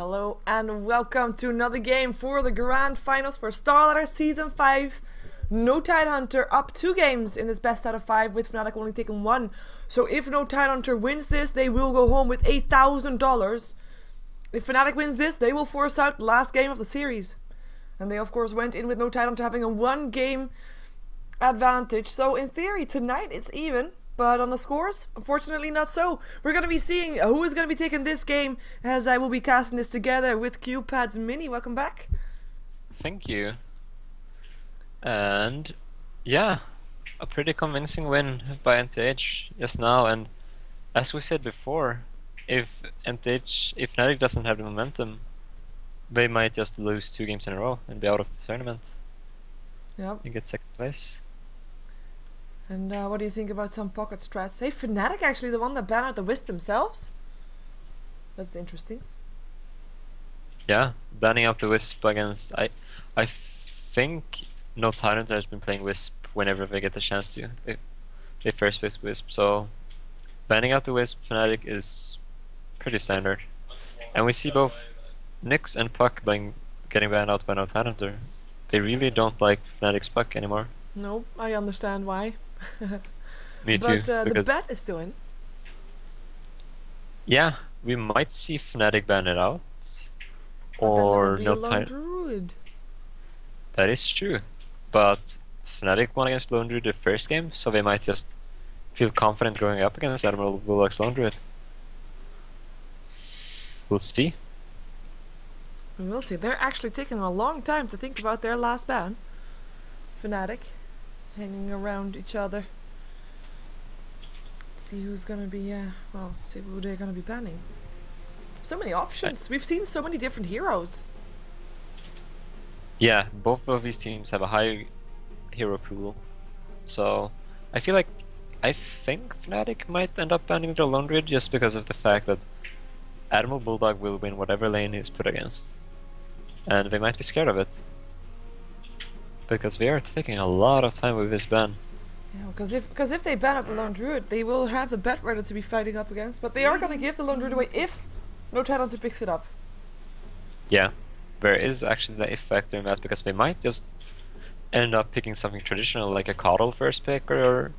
Hello and welcome to another game for the Grand Finals for StarLadder Season 5. No Tidehunter up 2 games in this best out of 5 with Fnatic only taking 1. So if No Tidehunter wins this, they will go home with $8,000. If Fnatic wins this, they will force out the last game of the series. And they of course went in with No Tidehunter having a 1 game advantage. So in theory tonight it's even. But on the scores, unfortunately not so. We're going to be seeing who is going to be taking this game as I will be casting this together with QPAD.Mini. Welcome back. Thank you. And yeah, a pretty convincing win by NTH just now. And as we said before, if Fnatic doesn't have the momentum, they might just lose 2 games in a row and be out of the tournament. Yep. And get 2nd place. And what do you think about some pocket strats? Hey, Fnatic actually the one that banned out the Wisp themselves? That's interesting. Yeah, banning out the Wisp against... I think No Tidehunter has been playing Wisp whenever they get the chance to. They first picked Wisp, so... Banning out the Wisp, Fnatic is pretty standard. And we see both Nyx and Puck getting banned out by No Tidehunter. They really don't like Fnatic's Puck anymore. No, I understand why. Me too. But the bet is still in. Yeah, we might see Fnatic ban it out. But or then No Lone Tidehunter. Druid. That is true. But Fnatic won against Lone Druid the first game, so they might just feel confident going up against Admiral Bullock's Lone Druid. We'll see. We will see. They're actually taking a long time to think about their last ban. Fnatic. Hanging around each other. Let's see who's gonna be, well, see who they're gonna be banning. So many options. We've seen so many different heroes. Yeah, both of these teams have a high hero pool. So, I think Fnatic might end up banning the Lone Druid just because of the fact that Admiral Bulldog will win whatever lane he's put against. And they might be scared of it. Because they are taking a lot of time with this ban. Yeah, because if they ban out the Lone Druid, they will have the bet ready to be fighting up against. But they are going to give the Lone Druid away if No Tidehunter picks it up. Yeah, there is actually the effect in that because they might just end up picking something traditional like a Coddle first pick or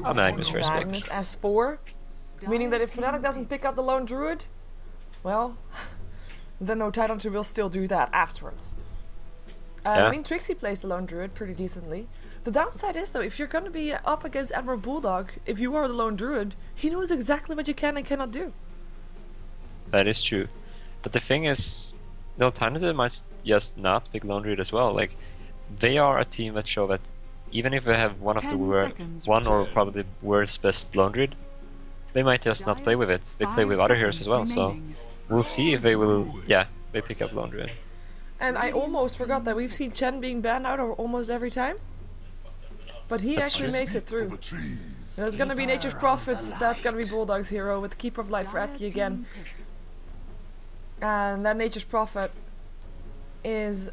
a Magnus first pick. Magnus S4, meaning that if Fnatic doesn't pick up the Lone Druid, well, then No Tidehunter will still do that afterwards. Yeah. I mean, Trixie plays the Lone Druid pretty decently. The downside is though, if you're gonna be up against Admiral Bulldog, if you are the Lone Druid, he knows exactly what you can and cannot do. That is true. But the thing is, No Tidehunter might just not pick Lone Druid as well. Like, they are a team that show that even if they have one of the one or probably world's best Lone Druid, they might just not play with it. They play with other heroes as well, so we'll see if they will, yeah, they pick up Lone Druid. And I almost forgot that we've seen Chen being banned out almost every time. But he actually makes it through. There's gonna be Nature's Prophet, that's gonna be Bulldog's hero with Keeper of Light for Atki again. And that Nature's Prophet is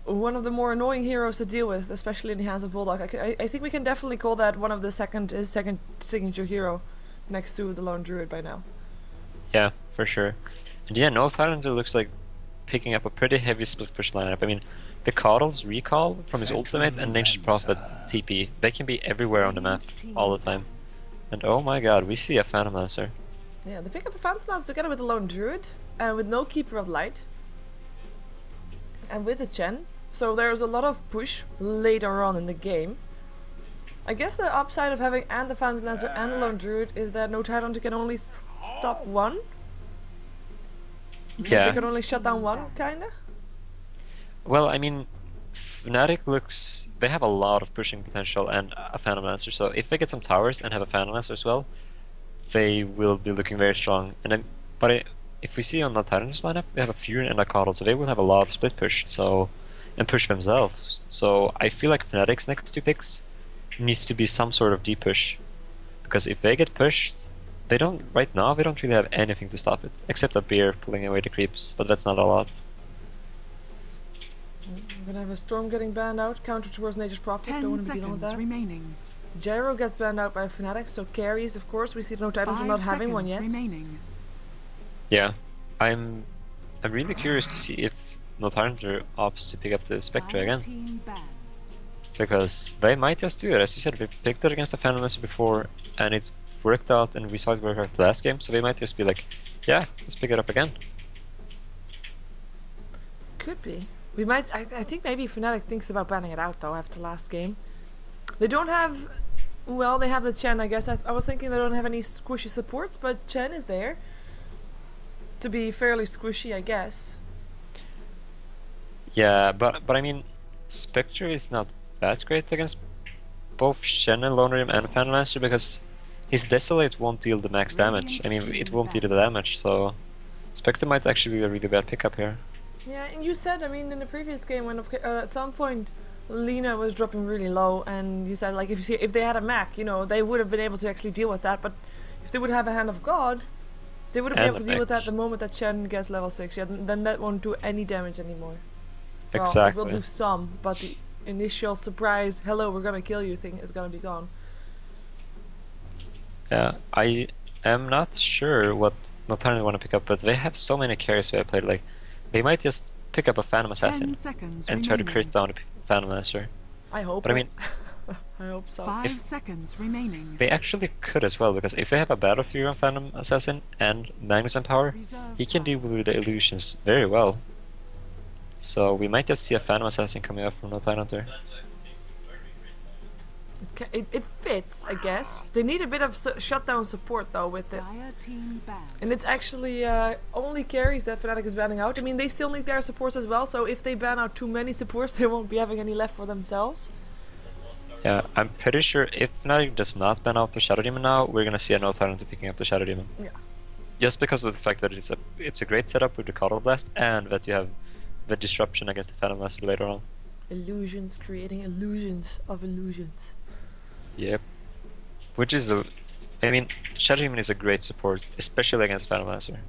one of the more annoying heroes to deal with, especially in the hands of Bulldog. I think we can definitely call that one of his second signature hero next to the Lone Druid by now. Yeah, for sure. And yeah, No Tidehunter looks like picking up a pretty heavy split push lineup. I mean, the Coddle's recall from his ultimate and Nature's Prophet's TP, they can be everywhere on the map all the time. And oh my god, we see a Phantom Lancer. Yeah, they pick up a Phantom Lancer together with the Lone Druid, and with no Keeper of Light. And with a Chen. So there's a lot of push later on in the game. I guess the upside of having and the Phantom Lancer and the Lone Druid is that No Tidehunter can only stop one. Yeah. They can only shut down one, kinda? Well, I mean, Fnatic they have a lot of pushing potential and a Phantom Lancer, so if they get some towers and have a Phantom Lancer as well, they will be looking very strong. And then, if we see on the Tidehunter's lineup, they have a Fury and a Coddle, so they will have a lot of split push, and push themselves. So I feel like Fnatic's next 2 picks needs to be some sort of deep push. Because if they get pushed, right now they don't really have anything to stop it, except a bear pulling away the creeps, but that's not a lot. I'm gonna have a Storm getting banned out, counter towards Nature's Prophet, don't want to be dealing with that. Remaining. Gyro gets banned out by Fnatic, so carries, of course, we see No Tidehunter not having one yet. Remaining. Yeah, I'm I'm really curious to see if Notarnder opts to pick up the Spectre again. Because they might just do it. As you said, we picked it against the Phantom Master before and it worked out, and we saw it work out the last game, so they might just be like, yeah, let's pick it up again. Could be. We might. I think maybe Fnatic thinks about banning it out though after last game. They don't have. Well, they have the Chen, I guess. I was thinking they don't have any squishy supports, but Chen is there to be fairly squishy, I guess. Yeah, but I mean, Spectre is not that great against both Shen and Lone Rim and Phantom Master because his Desolate won't deal the max damage. I mean, it won't deal the damage, so Spectre might actually be a really bad pickup here. Yeah, and you said, I mean, in the previous game when at some point Lina was dropping really low, and you said like if they had a Mac, you know, they would have been able to actually deal with that. But if they would have a Hand of God, they would have been able to deal with that the moment that Chen gets level 6. Yeah, then that won't do any damage anymore. Exactly. Well, it will do some, but the initial surprise, hello, we're gonna kill you thing is gonna be gone. Yeah, I am not sure what Notarnder want to pick up, but they have so many carries they played. Like, they might just pick up a Phantom Assassin and try to crit down the Phantom Master. I hope. But I mean, I hope so. 5 seconds remaining. They actually could as well, because if they have a Battle Fury on Phantom Assassin and Magnus and Power, he can deal with the illusions very well. So we might just see a Phantom Assassin coming up from Notarnder. It fits, I guess. They need a bit of shutdown support though with it. And it's actually only carries that Fnatic is banning out. I mean, they still need their supports as well, so if they ban out too many supports, they won't be having any left for themselves. Yeah, I'm pretty sure if Fnatic does not ban out the Shadow Demon now, we're gonna see a Notarnder picking up the Shadow Demon. Yeah. Just because of the fact that it's a great setup with the Coddle Blast, and that you have the disruption against the Phantom Master later on. Illusions, creating illusions of illusions. Yep. Which is I mean, Shadow Demon is a great support, especially against Phantom Master.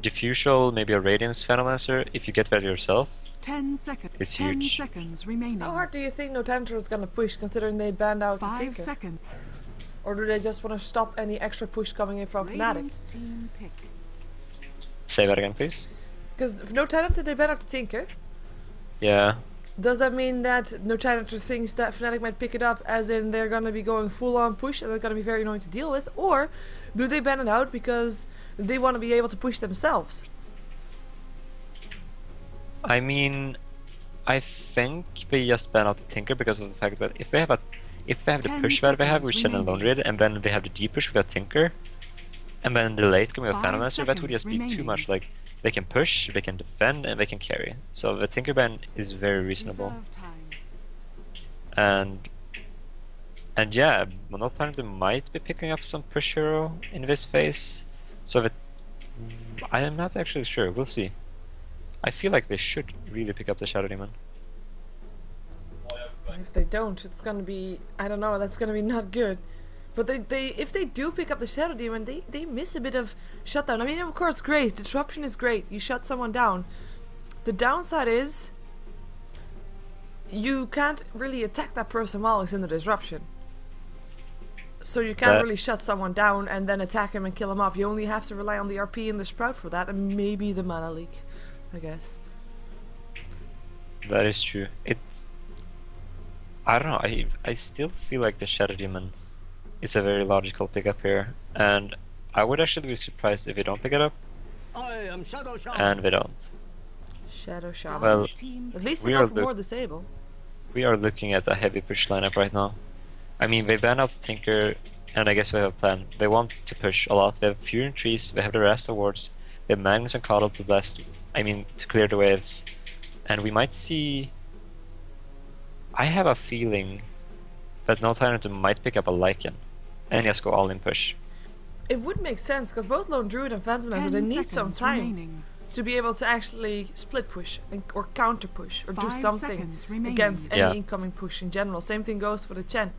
Diffusal, maybe a Radiance Phantom Master, if you get that yourself, 10 seconds. it's 10 huge. seconds remaining. How hard do you think Notarnder is gonna push, considering they banned out the 5 Tinker? seconds. Or do they just want to stop any extra push coming in from Fnatic? Radiant team pick. Say that again, please. Because if Notarnder they ban out the Tinker, Yeah. does that mean that Notarnder thinks that Fnatic might pick it up, as in they're gonna be going full on push and they're gonna be very annoying to deal with? Or do they ban it out because they want to be able to push themselves? I mean, I think they just ban out the Tinker because of the fact that if they have the 10 push that they have with seconds Shen and Lone Rid, and then they have the deep push with a Tinker, and then the late game with 5 Phantom Master, that would just be too seconds much. Like, they can push, they can defend, and they can carry. So the Tinker ban is very reasonable. Reserve time. And yeah, Notarnder might be picking up some push hero in this phase. So that I am not actually sure. We'll see. I feel like they should really pick up the Shadow Demon. If they don't, it's gonna be, I don't know, that's gonna be not good. But if they do pick up the Shadow Demon, they miss a bit of shutdown. I mean, of course, great, disruption is great, you shut someone down. The downside is you can't really attack that person while he's in the disruption. So you can't really shut someone down and then attack him and kill him off. You only have to rely on the RP and the Sprout for that, and maybe the Mana Leak, I guess. That is true. I don't know, I still feel like the Shadow Demon is a very logical pickup here, and I would actually be surprised if they don't pick it up. I am Shadow Shaman. And they don't. Shadow Shaman. Well, at least we enough are for more disable. We are looking at a heavy push lineup right now. I mean, they ban out the Tinker, and I guess we have a plan. They want to push a lot. They have Fury and Trees, they have the Rasta Wards, they have Magnus and Coddle to blast, to clear the waves. And we might see... I have a feeling that Notarnder might pick up a Lycan and just go all in push. It would make sense, because both Lone Druid and Phantom Master, they need some time remaining. to be able to actually split push or counter push or do 5 something seconds remaining. against any Yeah. incoming push in general. Same thing goes for the Chen.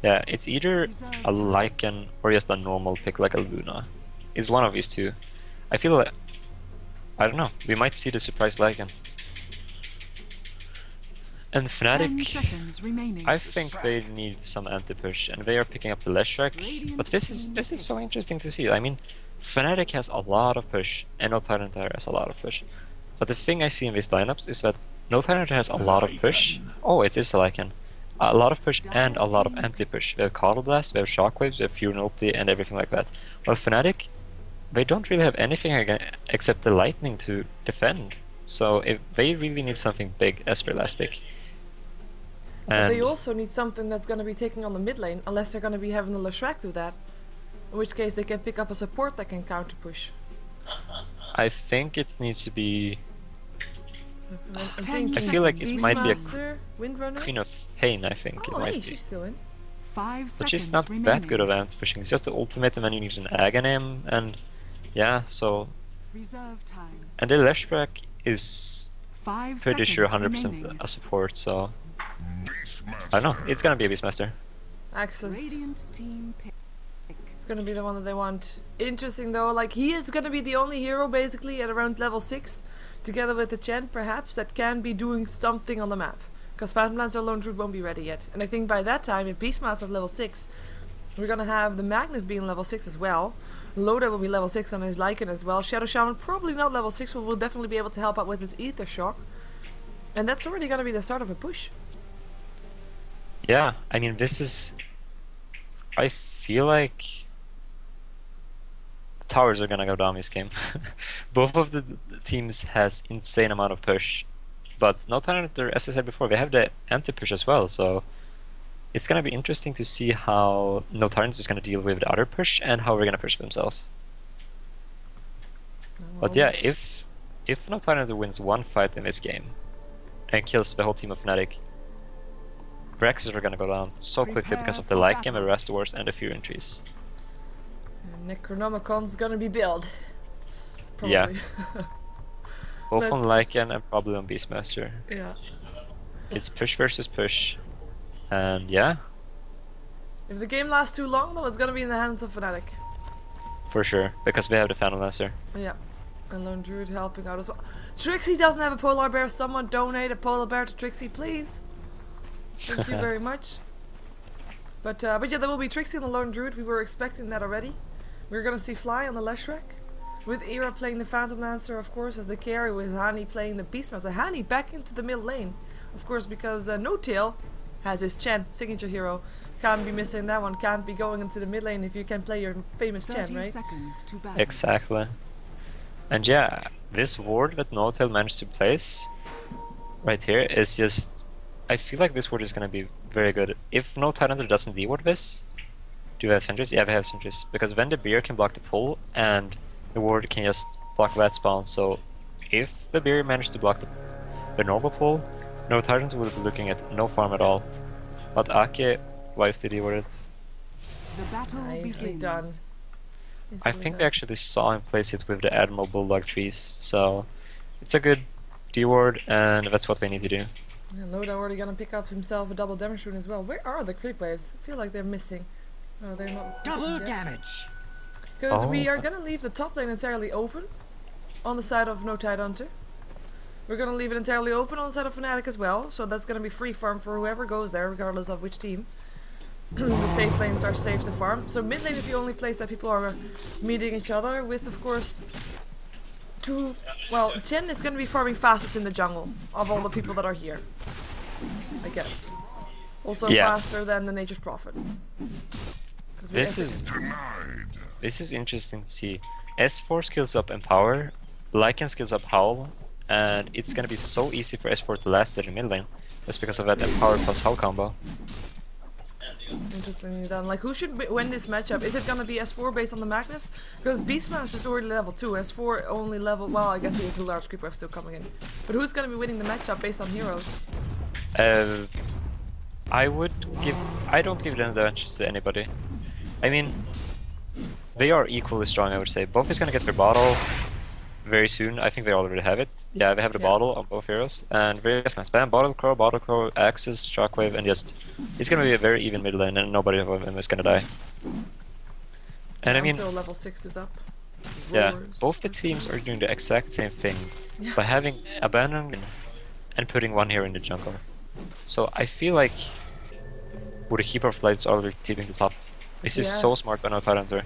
Yeah, it's either a Lycan or just a normal pick like a Luna. It's one of these two. I feel like... I don't know, we might see the surprise Lycan. And 10 Fnatic, seconds remaining. I think they need some anti-push, and they are picking up the Leshrac. But this is so interesting to see. I mean, Fnatic has a lot of push, and no Tyranitar has a lot of push. But the thing I see in these lineups is that no Tyranitar has a lot of push. Oh, it is the Lycan. A lot of push and a lot of empty push. We have Coddle Blast, we have Shockwaves, we have Fury Ulti, and everything like that. While Fnatic, they don't really have anything except the Lightning to defend. So if they really need something big as per last pick. But they also need something that's going to be taking on the mid lane, unless they're going to be having the Leshrac do that. In which case they can pick up a support that can counter push. I think it needs to be... I feel like it might be a Windrunner? Queen of Pain, I think it Oh, might hey, be. she's still in. 5 seconds But she's not remaining. that good of amp pushing, it's just the ultimate and then you need an Aghanim, and yeah, so... Reserve time. And the Leshrac is 5 pretty sure seconds 100% remaining. a support, so... I don't know, it's gonna be a Beastmaster. Axis. Radiant team pick. It's gonna be the one that they want. Interesting though, like he is gonna be the only hero basically at around level 6, together with the Chen perhaps, that can be doing something on the map. Because Phantom Lancer Lone Druid won't be ready yet. And I think by that time, if Beastmaster is level 6, we're gonna have the Magnus being level 6 as well. Loda will be level 6 on his Lycan as well. Shadow Shaman probably not level 6, but will definitely be able to help out with his Ether Shock. And that's already gonna be the start of a push. Yeah, I mean this is... I feel like... the towers are gonna go down this game. Both of the teams has insane amount of push. But no Tyranitar, as I said before, they have the anti-push as well, so... It's gonna be interesting to see how no Tyranitar is gonna deal with the other push and how we're gonna push themselves. But yeah, if no Tyranitar wins one fight in this game and kills the whole team of Fnatic, Braxes are gonna go down so quickly because of the Lycan, the Rastors, and the Fury Trees. Necronomicon's gonna be built. Yeah. Probably. Both on Let's- Lycan and probably on Beastmaster. Yeah. It's push versus push. And yeah, If the game lasts too long though, it's gonna be in the hands of Fnatic. for sure. Because we have the Phantom Lancer. Yeah. And Lone Druid helping out as well. Trixie doesn't have a polar bear. Someone donate a polar bear to Trixie, please. Thank you very much. But yeah, there will be Trixie and the Lone Druid. We were expecting that already. We're gonna see Fly on the Leshrac. With Era playing the Phantom Lancer, of course, as the carry, with Hani playing the Beastmaster. Hani back into the mid lane. Of course, because No Tail has his Chen, signature hero. Can't be missing that one. Can't be going into the mid lane if you can play your famous 30 Chen, right? seconds to battle. Exactly. And yeah, this ward that No-Tail managed to place right here is just... I feel like this ward is gonna be very good. If no Tyranitar doesn't de-ward this... Do we have sentries? Yeah, we have sentries. Because then the beer can block the pull and the ward can just block that spawn. So if the beer managed to block the normal pull, no Tyranitar would be looking at no farm at all. But Ake, why is the de-ward it? The battle Nicely begins. done. I think we actually saw him place it with the Admiral Bulldog trees, so it's a good D-ward, and that's what we need to do. Yeah, Loda already gonna pick up himself a double damage rune as well. Where are the creep waves? I feel like they're missing. No, they're not. Double damage. Because we Oh. are gonna leave the top lane entirely open on the side of No Tidehunter. We're gonna leave it entirely open on the side of Fnatic as well, so that's gonna be free farm for whoever goes there, regardless of which team. The safe lanes are safe to farm. So mid lane is the only place that people are meeting each other with, of course, two... Well, Chen is going to be farming fastest in the jungle of all the people that are here, I guess. Also Yeah. faster than the Nature's Prophet. 'Cause we This is interesting to see. S4 skills up Empower, Lycan skills up Howl, and it's gonna be so easy for S4 to last in the mid lane. Just because of that Empower plus Howl combo. Interestingly done. Like, who should win this matchup? Is it gonna be S4 based on the Magnus? Because Beastmaster is already level 2, S4 only level... Well, I guess he has a large creep wave still coming in. But who's gonna be winning the matchup based on heroes? I don't give the advantage to anybody. I mean, they are equally strong, I would say. Both is gonna get their bottle very soon. I think they already have it. Yeah, they have the Yeah. bottle on both heroes. And they're just gonna spam bottle crow, axes, shockwave, and just... It's gonna be a very even mid lane, and nobody of them is gonna die. And I mean, Until level 6 is up. yeah, Roars. both the teams are doing the exact same thing Yeah. by having abandoned and putting one hero in the jungle. So I feel like with the Keeper of Lights already keeping the top, this is Yeah. so smart by no Tidehunter.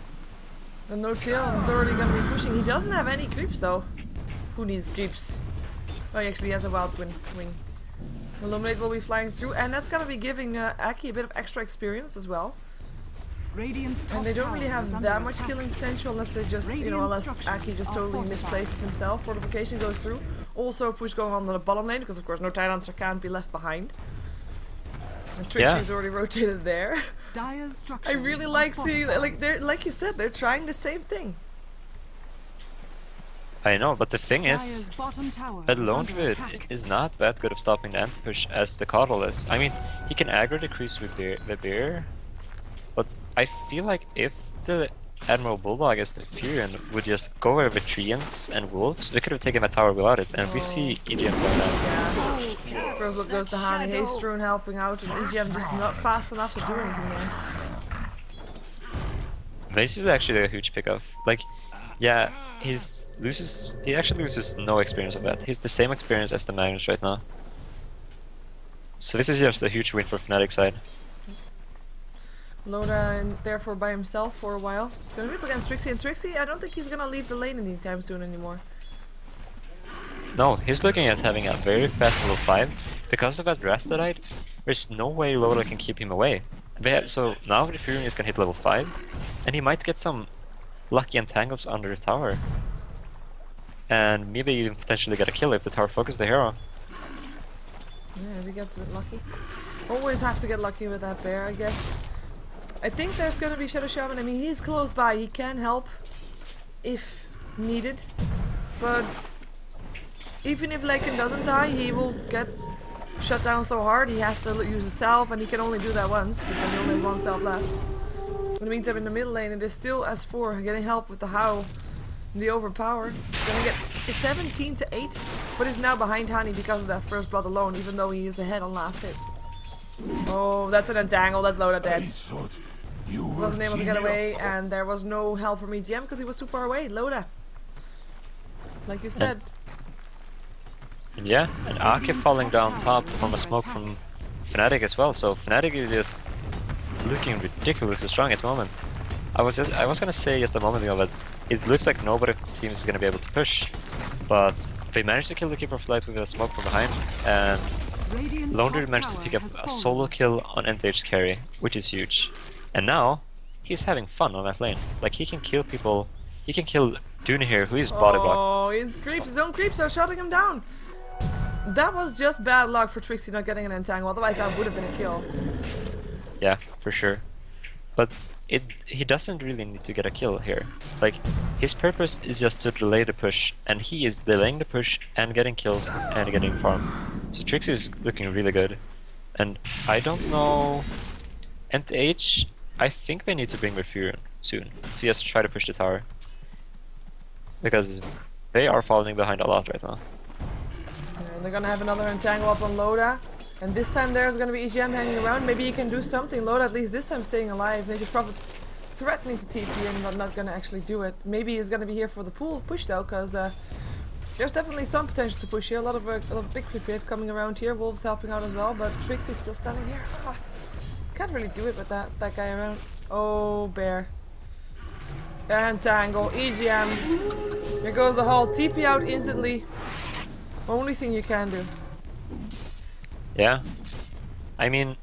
And no tail is already gonna be pushing. He doesn't have any creeps though. Who needs creeps? Oh, he actually has a wild wing. Illuminate will be flying through, and that's gonna be giving Aki a bit of extra experience as well. Radiant's top And they don't really tower is have under that much attack. killing potential unless they just, you know, Radiant unless structures Aki just are totally fortified. misplaces himself. Fortification goes through. Also a push going on the bottom lane, because of course no Tidehunter can't be left behind. And Trixie's already rotated there. Dire's I structures really are like seeing, fortified. like they're, like you said, they're trying the same thing. I know, but the thing is, Dire's bottom tower that is Lone under Druid attack. is not that good of stopping the anti-push as the Coddle is. I mean, he can aggro the creeps with the bear, but I feel like if the Admiral Bulldog as the Furion would just go over with Treants and Wolves, we could have taken that tower without it, and we see EGM going down. Yeah. First look goes to Hani. Hastrune helping out, and EGM just not fast enough to do anything there. This is actually a huge pickoff. Like, yeah, he actually loses no experience of that. He's the same experience as the Magnus right now. So this is just a huge win for Fnatic side. Loda and therefore by himself for a while. He's gonna be up against Trixie, and Trixie, I don't think he's gonna leave the lane anytime soon anymore. No, he's looking at having a very fast level 5. Because of that Rastadite, there's no way Loda can keep him away. So now the Furion is gonna hit level 5, and he might get some lucky entangles under the tower. And maybe even potentially get a kill if the tower focuses the hero. Yeah, if he gets a bit lucky. Always have to get lucky with that bear, I guess. I think there's gonna be Shadow Shaman. I mean, he's close by. He can help if needed. But even if Laken doesn't die, he will get shut down so hard. He has to use a self, and he can only do that once because he only has one self left. In the meantime, in the middle lane, it is still S4 getting help with the How. The overpower. Gonna get 17 to 8, but is now behind Hani because of that first blood alone, even though he is ahead on last hits. Oh, that's an entangle. That's Loda dead. Wasn't able to get away, and there was no help from EGM because he was too far away. Loda, like you said. And yeah, and Ake falling down top from a smoke from Fnatic as well. So Fnatic is just looking ridiculously strong at the moment. I was gonna say just a moment ago that it looks like nobody of the teams is gonna be able to push, but they managed to kill the Keeper of Light with a smoke from behind, and Radiant's Lone top Druid managed to tower pick up has a fallen. solo kill on NTH carry, which is huge. And now he's having fun on that lane. Like, he can kill people. He can kill Dune here, who is body blocked. Oh, his creeps, his own creeps are shutting him down. That was just bad luck for Trixie not getting an entangle. Otherwise, that would have been a kill. Yeah, for sure. But he doesn't really need to get a kill here. Like, his purpose is just to delay the push, and he is delaying the push and getting kills and getting farm. So Trixie is looking really good. And I don't know... NTH, I think they need to bring their Furion soon to just try to push the tower. Because they are falling behind a lot right now. And they're gonna have another entangle up on Loda. And this time there's gonna be EGM hanging around. Maybe he can do something. Loda at least this time staying alive. Maybe probably threatening to TP and but not gonna actually do it. Maybe he's gonna be here for the push though, because there's definitely some potential to push here. A lot of big creep wave coming around here. Wolves helping out as well, but Trixie's still standing here. Ah, can't really do it with that guy around. Oh, bear. Entangle, EGM. Here goes the whole TP out instantly. Only thing you can do. Yeah. I mean,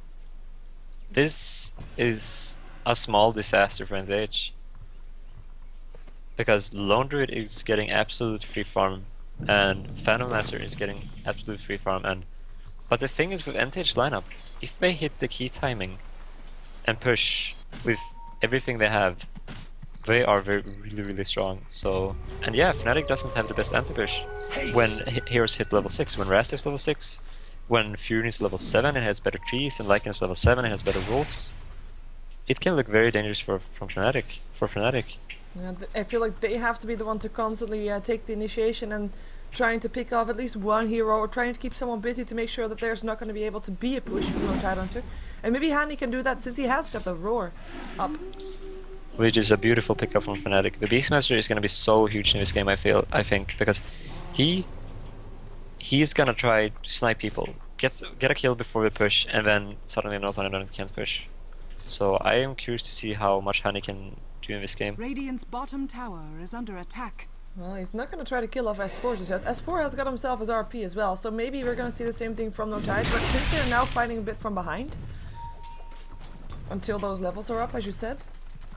this is a small disaster for NTH. Because Lone Druid is getting absolute free farm, and Phantom Master is getting absolute free farm. But the thing is with NTH lineup, if they hit the key timing and push with everything they have, they are really strong. So, and yeah, Fnatic doesn't have the best anti-push when heroes hit level 6, when Rast is level 6, when Furion is level 7 and has better trees, and Lycan is level 7 and has better wolves. It can look very dangerous for Fnatic. Yeah, I feel like they have to be the one to constantly take the initiation and trying to pick off at least one hero, or trying to keep someone busy to make sure that there's not going to be able to be a push from no Tidehunter. And maybe Hani can do that since he has got the roar up. Which is a beautiful pickup from Fnatic. The Beastmaster is going to be so huge in this game, I think, because he's going to try to snipe people, get a kill before we push, and then suddenly not can't push. So I am curious to see how much Hani can CPU in this game. Radiant's bottom tower is under attack. Well, he's not going to try to kill off S4 just yet. S4 has got himself his RP as well, so maybe we're going to see the same thing from No Tide, but since they're now fighting a bit from behind, until those levels are up, as you said,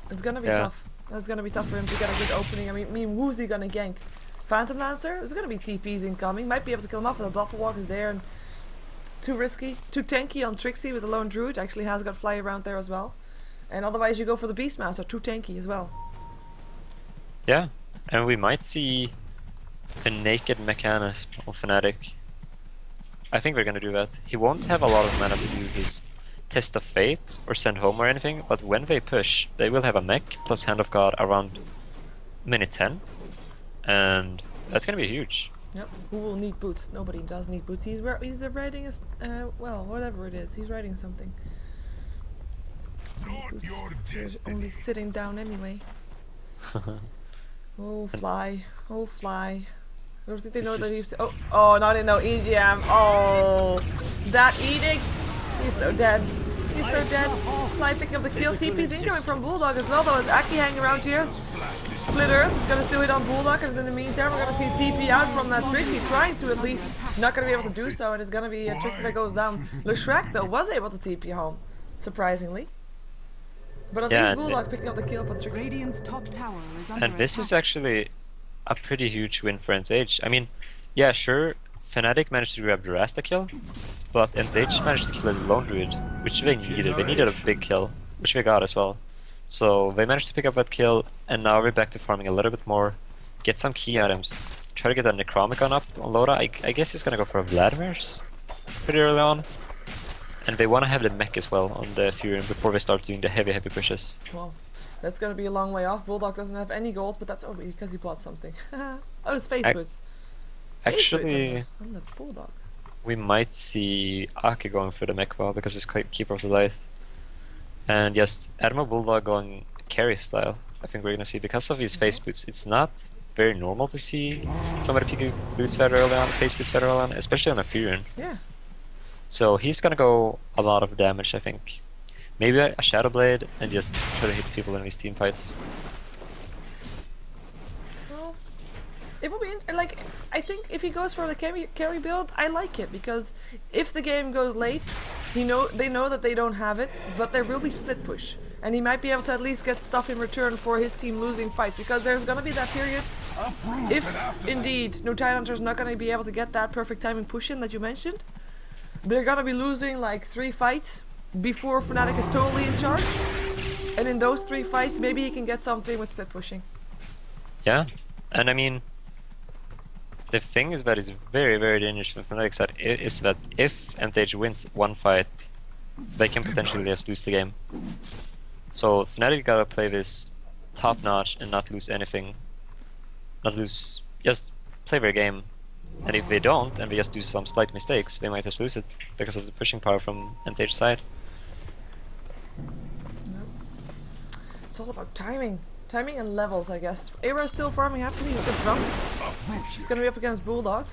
it's going to be tough. It's going to be tough for him to get a good opening. I mean, who's he going to gank? Phantom Lancer? There's going to be TPs incoming. Might be able to kill him off, but the Doppelwalk is there, and too risky. Too tanky on Trixie with the lone druid. Actually has got fly around there as well. And otherwise you go for the Beastmaster, too tanky as well. Yeah, and we might see a naked mechanism of Fnatic. I think we're gonna do that. He won't have a lot of mana to do his Test of Fate or Send Home or anything, but when they push, they will have a mech plus Hand of God around minute 10. And that's gonna be huge. Yep. Who will need boots? Nobody does need boots. He's riding a well, whatever it is. He's riding something. Boots. They're only sitting down anyway. Oh fly! Oh fly! I don't think they know that he's. Oh! Now they know EGM. Oh, that edict! He's so dead. He's so dead. Fly picking up the kill. TP's incoming from Bulldog as well, though. It's Aki hanging around here. Split Earth is gonna still hit on Bulldog, and in the meantime, we're gonna see TP out from that Trixie, trying to at least. Not gonna be able to do so, and it's gonna be a Trixie that goes down. LeShrek, though, was able to TP home, surprisingly. But at least Bulldog picking up the kill on Trixie. Radiant's top tower is under And this is actually a pretty huge win for NTH. I mean, yeah, sure, Fnatic managed to grab the Rasta kill, but NTH managed to kill the Lone Druid, which they needed. They needed a big kill, which they got as well. So they managed to pick up that kill, and now we're back to farming a little bit more, get some key items, try to get a Necromicon up on Loda. I guess he's gonna go for a Vladimir's pretty early on. And they want to have the mech as well on the Fury before they start doing the heavy pushes. Well, that's gonna be a long way off. Bulldog doesn't have any gold, but that's because he bought something. Oh, space boots. Actually, on the Bulldog. We might see Aki going for the mech well because he's Keeper of the Light. And yes, Admiral Bulldog going carry style. I think we're gonna see because of his face boots. It's not very normal to see somebody picking boots very early on, face boots very early on, especially on a Fury. Yeah. So he's gonna go a lot of damage, I think. Maybe a Shadow Blade and just try to hit people in these team fights. Well, it will be like I think if he goes for the carry build, I like it because if the game goes late, they know that they don't have it, but there will be split push, and he might be able to at least get stuff in return for his team losing fights because there's gonna be that period. If indeed No Tidehunter's not gonna be able to get that perfect timing push in that you mentioned. They're gonna be losing like 3 fights before Fnatic is totally in charge. And in those 3 fights, maybe he can get something with split pushing. Yeah, and I mean, the thing is that is very, very dangerous from Fnatic's side is that if NTH wins one fight, they can potentially just lose the game. So Fnatic gotta play this top notch and not lose anything. Just play their game. And if they don't, and they just do some slight mistakes, they might just lose it because of the pushing power from NTH side. Yep. It's all about timing. Timing and levels, I guess. Era is still farming happily, he's got drums. He's gonna be up against Bulldog.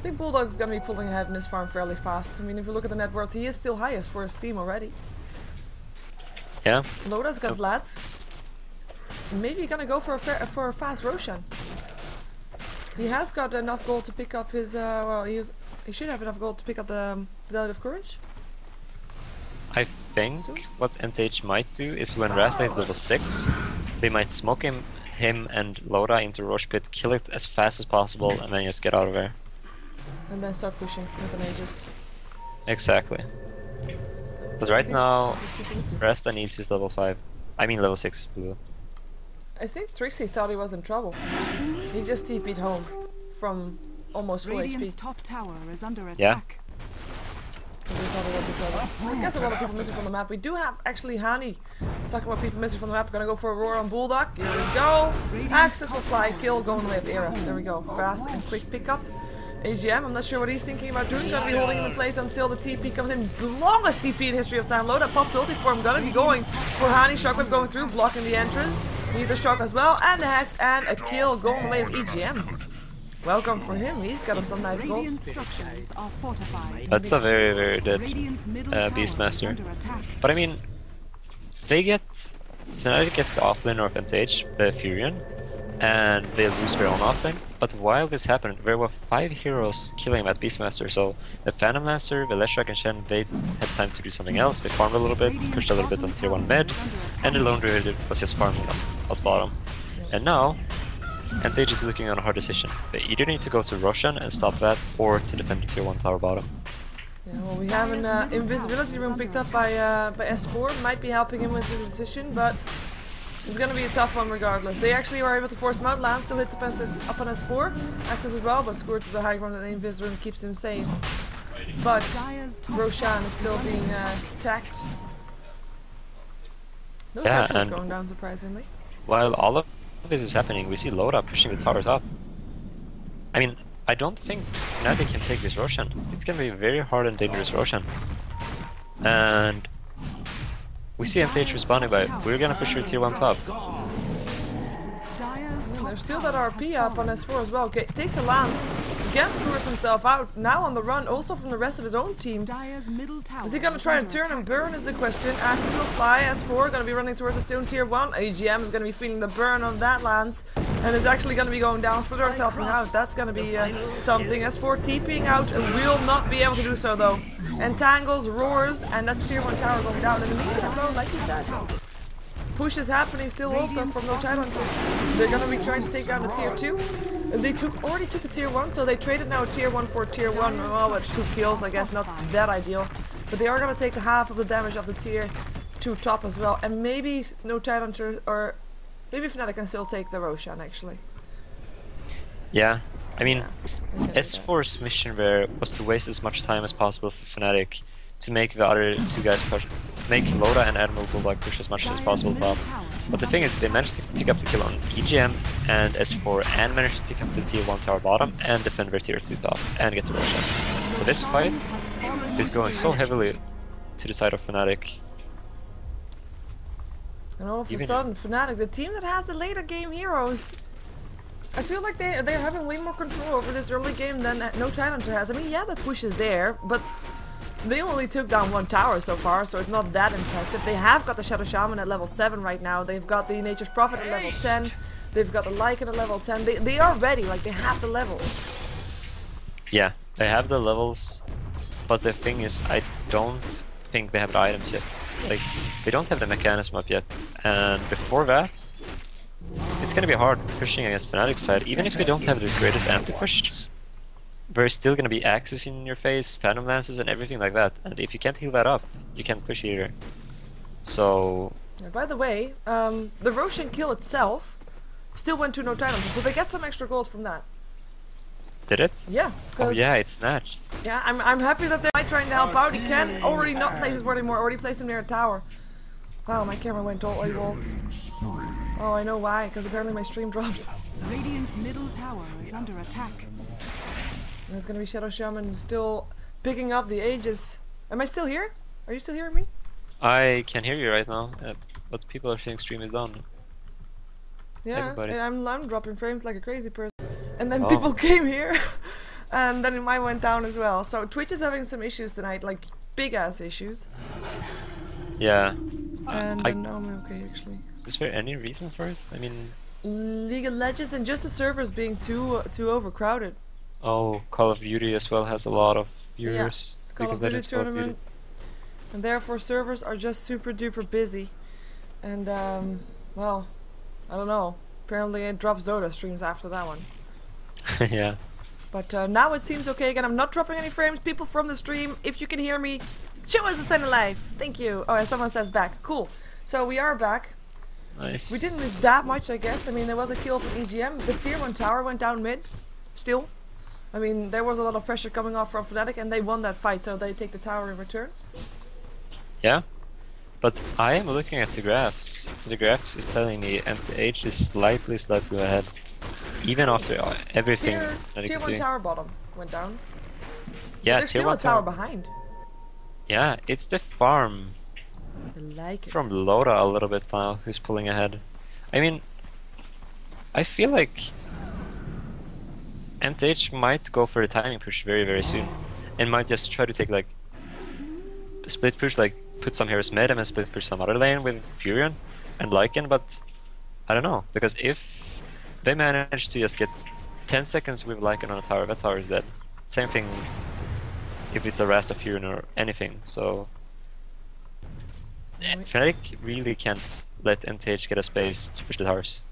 I think Bulldog's gonna be pulling ahead in this farm fairly fast. I mean, if you look at the net worth, he is still highest for his team already. Yeah. Loda's got Vlad. Maybe gonna go for a fast Roshan. He has got enough gold to pick up his, well, he should have enough gold to pick up the Blade of Courage. I think what NTH might do is when Rasta is level 6, they might smoke him and Loda into Roche Pit, kill it as fast as possible, and then just get out of there. And then start pushing with the mages. Exactly. But right now, Rasta needs his level 5. I mean level 6 blue. I think Trixie thought he was in trouble. He just TP'd home from almost full Radiant's HP. top tower is under attack. Yeah. He thought he was in trouble. I guess a lot of people missing from the map. We do have actually Hani talking about people missing from the map. Gonna go for a roar on Bulldog. Here we go. Access will fly, kill, going away with Era. There we go. Fast and quick pickup. AGM, I'm not sure what he's thinking about doing. Gonna be holding him in place until the TP comes in. The longest TP in history of time. Loda pops ulti for him. Gonna be going for Hani. Shockwave going through, blocking the entrance. Need the shock as well, and the hex, and a kill going away with EGM. Welcome for him. He's got him some nice gold. That's a very, very dead Beastmaster. But I mean, they get Fnatic gets the offlaner of NTH, Furion, and they lose their own offlane. But while this happened, there were 5 heroes killing that Beastmaster, so the Phantom Lancer, the Leshrac and Shen, they had time to do something else. They farmed a little bit, pushed a little bit on tier 1 mid, and the Lone Druid was just farming at bottom. And now, NTH is looking on a hard decision. They either need to go to Roshan and stop that, or to defend the tier 1 tower bottom. Yeah, well, we have an invisibility room picked up by S4, might be helping him with the decision, but it's gonna be a tough one regardless. They actually were able to force him out. Lan still hits up on S4, access as well, but scored to the high ground and the invis room keeps him safe. But Roshan is still being attacked. Those are actually going down surprisingly. While all of this is happening, we see Loda pushing the towers up. I mean, I don't think Fnatic can take this Roshan. It's gonna be a very hard and dangerous Roshan. And we see NTH responding by, we're gonna for sure tier 1 top. There's still that RP up on S4 as well. Okay, takes a lance. Again screws himself out. Now on the run, also from the rest of his own team. Is he gonna try to turn and burn is the question. Axis will fly. S4 gonna be running towards the stone tier 1. AGM is gonna be feeling the burn of that lance. And is actually gonna be going down. Split Earth helping out. That's gonna be something. S4 TPing out and will not be able to do so though. Entangles, roars, and that tier 1 tower going down. In the meantime though, like you said, push is happening still also from No Time Hunter. They're gonna be trying to take down the tier 2. They already took the tier 1, so they traded now tier 1 for tier 1. Well, with 2 kills, I guess not that ideal. But they are gonna take half of the damage of the tier 2 top as well. And maybe No Time Hunter, or maybe Fnatic can still take the Roshan actually. Yeah, I mean, S4's mission there was to waste as much time as possible for Fnatic to make the other 2 guys push, make Loda and Admiral Bulldog push as much as possible top. But the thing is, they managed to pick up the kill on EGM and S4 and managed to pick up the tier 1 tower bottom and defend their tier 2 top and get the Roshan. So this fight is going so heavily to the side of Fnatic. And all of a sudden, Fnatic, the team that has the later game heroes, I feel like they're having way more control over this early game than No Time Hunter has. I mean, yeah, the push is there, but they only took down 1 tower so far, so it's not that impressive. They have got the Shadow Shaman at level 7 right now. They've got the Nature's Prophet at level 10. They've got the Lycan at level 10. They are ready, like they have the levels. Yeah, they have the levels, but the thing is, I don't think they have the items yet. Like, they don't have the mechanism up yet, and before that, it's gonna be hard pushing against Fnatic's side, even if they don't have the greatest anti-push. There's still gonna be axes in your face, Phantom Lances and everything like that, and if you can't heal that up, you can't push either. So... Yeah, by the way, the Roshan kill itself still went to No Time Hunter, so they get some extra gold from that. Did it? Yeah. Oh yeah, it snatched. Yeah, I'm happy that they're trying to help out. He can already not place his word anymore, already placed him near a tower. Wow, my camera went all AWOL. Oh, I know why, because apparently my stream dropped. Radiant's middle tower is under attack. There's gonna be Shadow Shaman still picking up the Aegis. Am I still here? Are you still hearing me? I can hear you right now, but people are saying stream is done. Yeah, and I'm dropping frames like a crazy person. And then people came here, and then mine went down as well. So Twitch is having some issues tonight, like big ass issues. Yeah. And now I'm okay actually. Is there any reason for it? I mean... League of Legends and just the servers being too overcrowded. Oh, Call of Duty as well has a lot of viewers. Yeah, Call of Duty tournament. And therefore servers are just super duper busy. And well, I don't know. Apparently it drops Dota streams after that one. Yeah. But now it seems okay again. I'm not dropping any frames. People from the stream, if you can hear me, show us a sign of life. Thank you. Oh, someone says back. Cool. So we are back. Nice. We didn't miss that much, I guess. I mean, there was a kill from EGM. The tier 1 tower went down mid. Still. I mean, there was a lot of pressure coming off from Fnatic, and they won that fight, so they take the tower in return. Yeah. But I am looking at the graphs. The graphs is telling me NTH is slightly ahead. Even after everything that Tier 1 tower bottom went down. Yeah, there's still a tower behind. Yeah, it's the farm I like it. from Loda a little bit now who's pulling ahead. I mean, I feel like NTH might go for a timing push very soon, and might just try to take like a split push, like put some heroes mid and then split push some other lane with Furion, and Lycan, but I don't know, because if they manage to just get 10 seconds with Lycan on a tower, that tower is dead. Same thing if it's a Rasta Fury or anything, so... Fnatic really can't let NTH get a space to push the towers.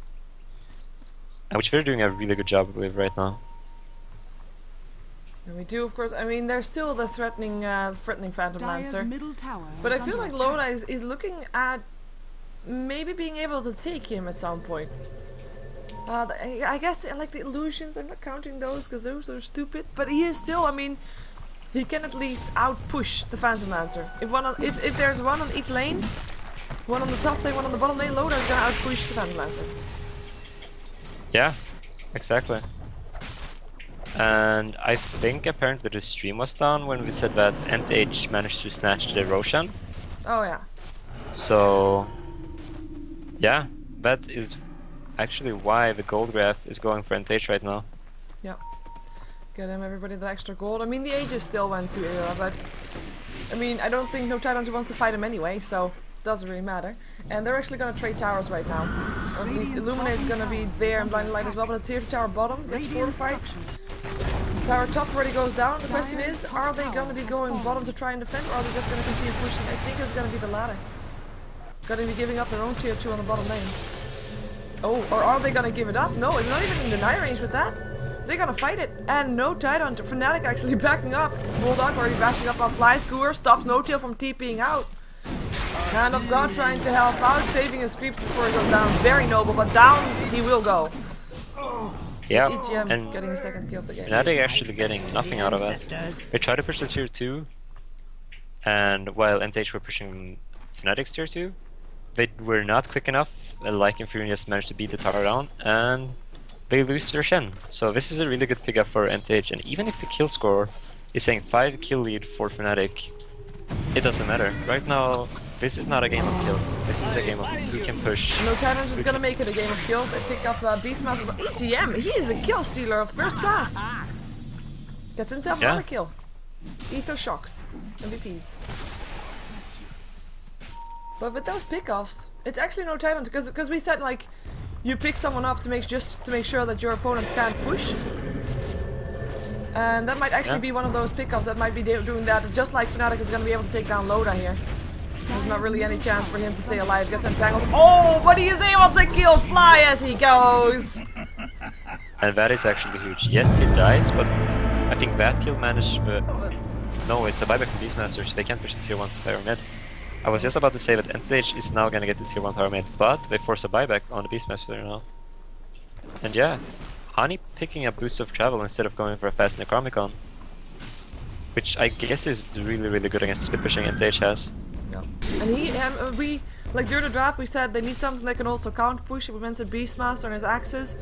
Which they're doing a really good job with right now. And we do, of course, I mean, they're still the threatening Phantom Lancer. Middle tower But I is feel under like attack. Loda is looking at maybe being able to take him at some point. I guess like the illusions, I'm not counting those because those are stupid. But he is still, I mean, he can at least out-push the Phantom Lancer. If there's one on each lane, one on the top lane, one on the bottom lane, Loda is gonna out-push the Phantom Lancer. Yeah, exactly. And I think apparently the stream was down when we said that NTH managed to snatch the Roshan. Oh yeah. So yeah, that is actually why the gold graph is going for NTH right now. Yeah. Get him everybody that extra gold. I mean the Aegis still went to Era, but I mean I don't think no Titanhunter wants to fight him anyway, so doesn't really matter. And they're actually gonna trade towers right now. Or at least Illuminate's gonna be there and Blinding Light as well, but the tier 2 tower bottom gets fortified. Tower top already goes down. The question is, are they gonna be going bottom to try and defend, or are they just gonna continue pushing? I think it's gonna be the latter. Gonna be giving up their own tier 2 on the bottom lane. Oh, or are they gonna give it up? No, it's not even in deny range with that. They're gonna fight it. And no Titanhunter. Fnatic actually backing up. Bulldog already bashing up on Fly Skewer, stops No-Tail from TPing out. Hand of God trying to help out, saving his creeps before he goes down. Very noble, but down he will go. Yeah, EGM and getting a second kill of the game. Fnatic actually getting nothing out of it. They tried to push the tier 2, and while NTH were pushing Fnatic's tier 2, they were not quick enough. Lycan Fury just managed to beat the tower down, and they lose their Shen. So this is a really good pickup for NTH, and even if the kill score is saying 5 kill lead for Fnatic, it doesn't matter. Right now, this is not a game of kills. This is a game of who can push. No Titanhunter is gonna make it a game of kills. They pick up Beastmaster. EGM, he is a kill stealer of first class. Gets himself another kill. Ether shocks. MVPs. But with those pickoffs, it's actually no Titanhunter because we said like you pick someone off to make sure that your opponent can't push. And that might actually be one of those pickoffs that might be doing that, just like Fnatic is going to be able to take down Loda here. There's not really any chance for him to stay alive. Gets entangles. Oh, but he is able to kill Fly as he goes! And that is actually huge. Yes, he dies, but I think that kill managed... no, it's a buyback from Beastmaster, so they can't push the tier 1 tower mid. I was just about to say that NTH is now going to get the tier 1 tower mid, but they force a buyback on the Beastmaster now. And yeah, Honey picking a boost of travel instead of going for a fast Necromicon. Which I guess is really, really good against the split pushing NTH has. Yeah. And we, like during the draft we said they need something that can also counter push. We mentioned Beastmaster and his axes.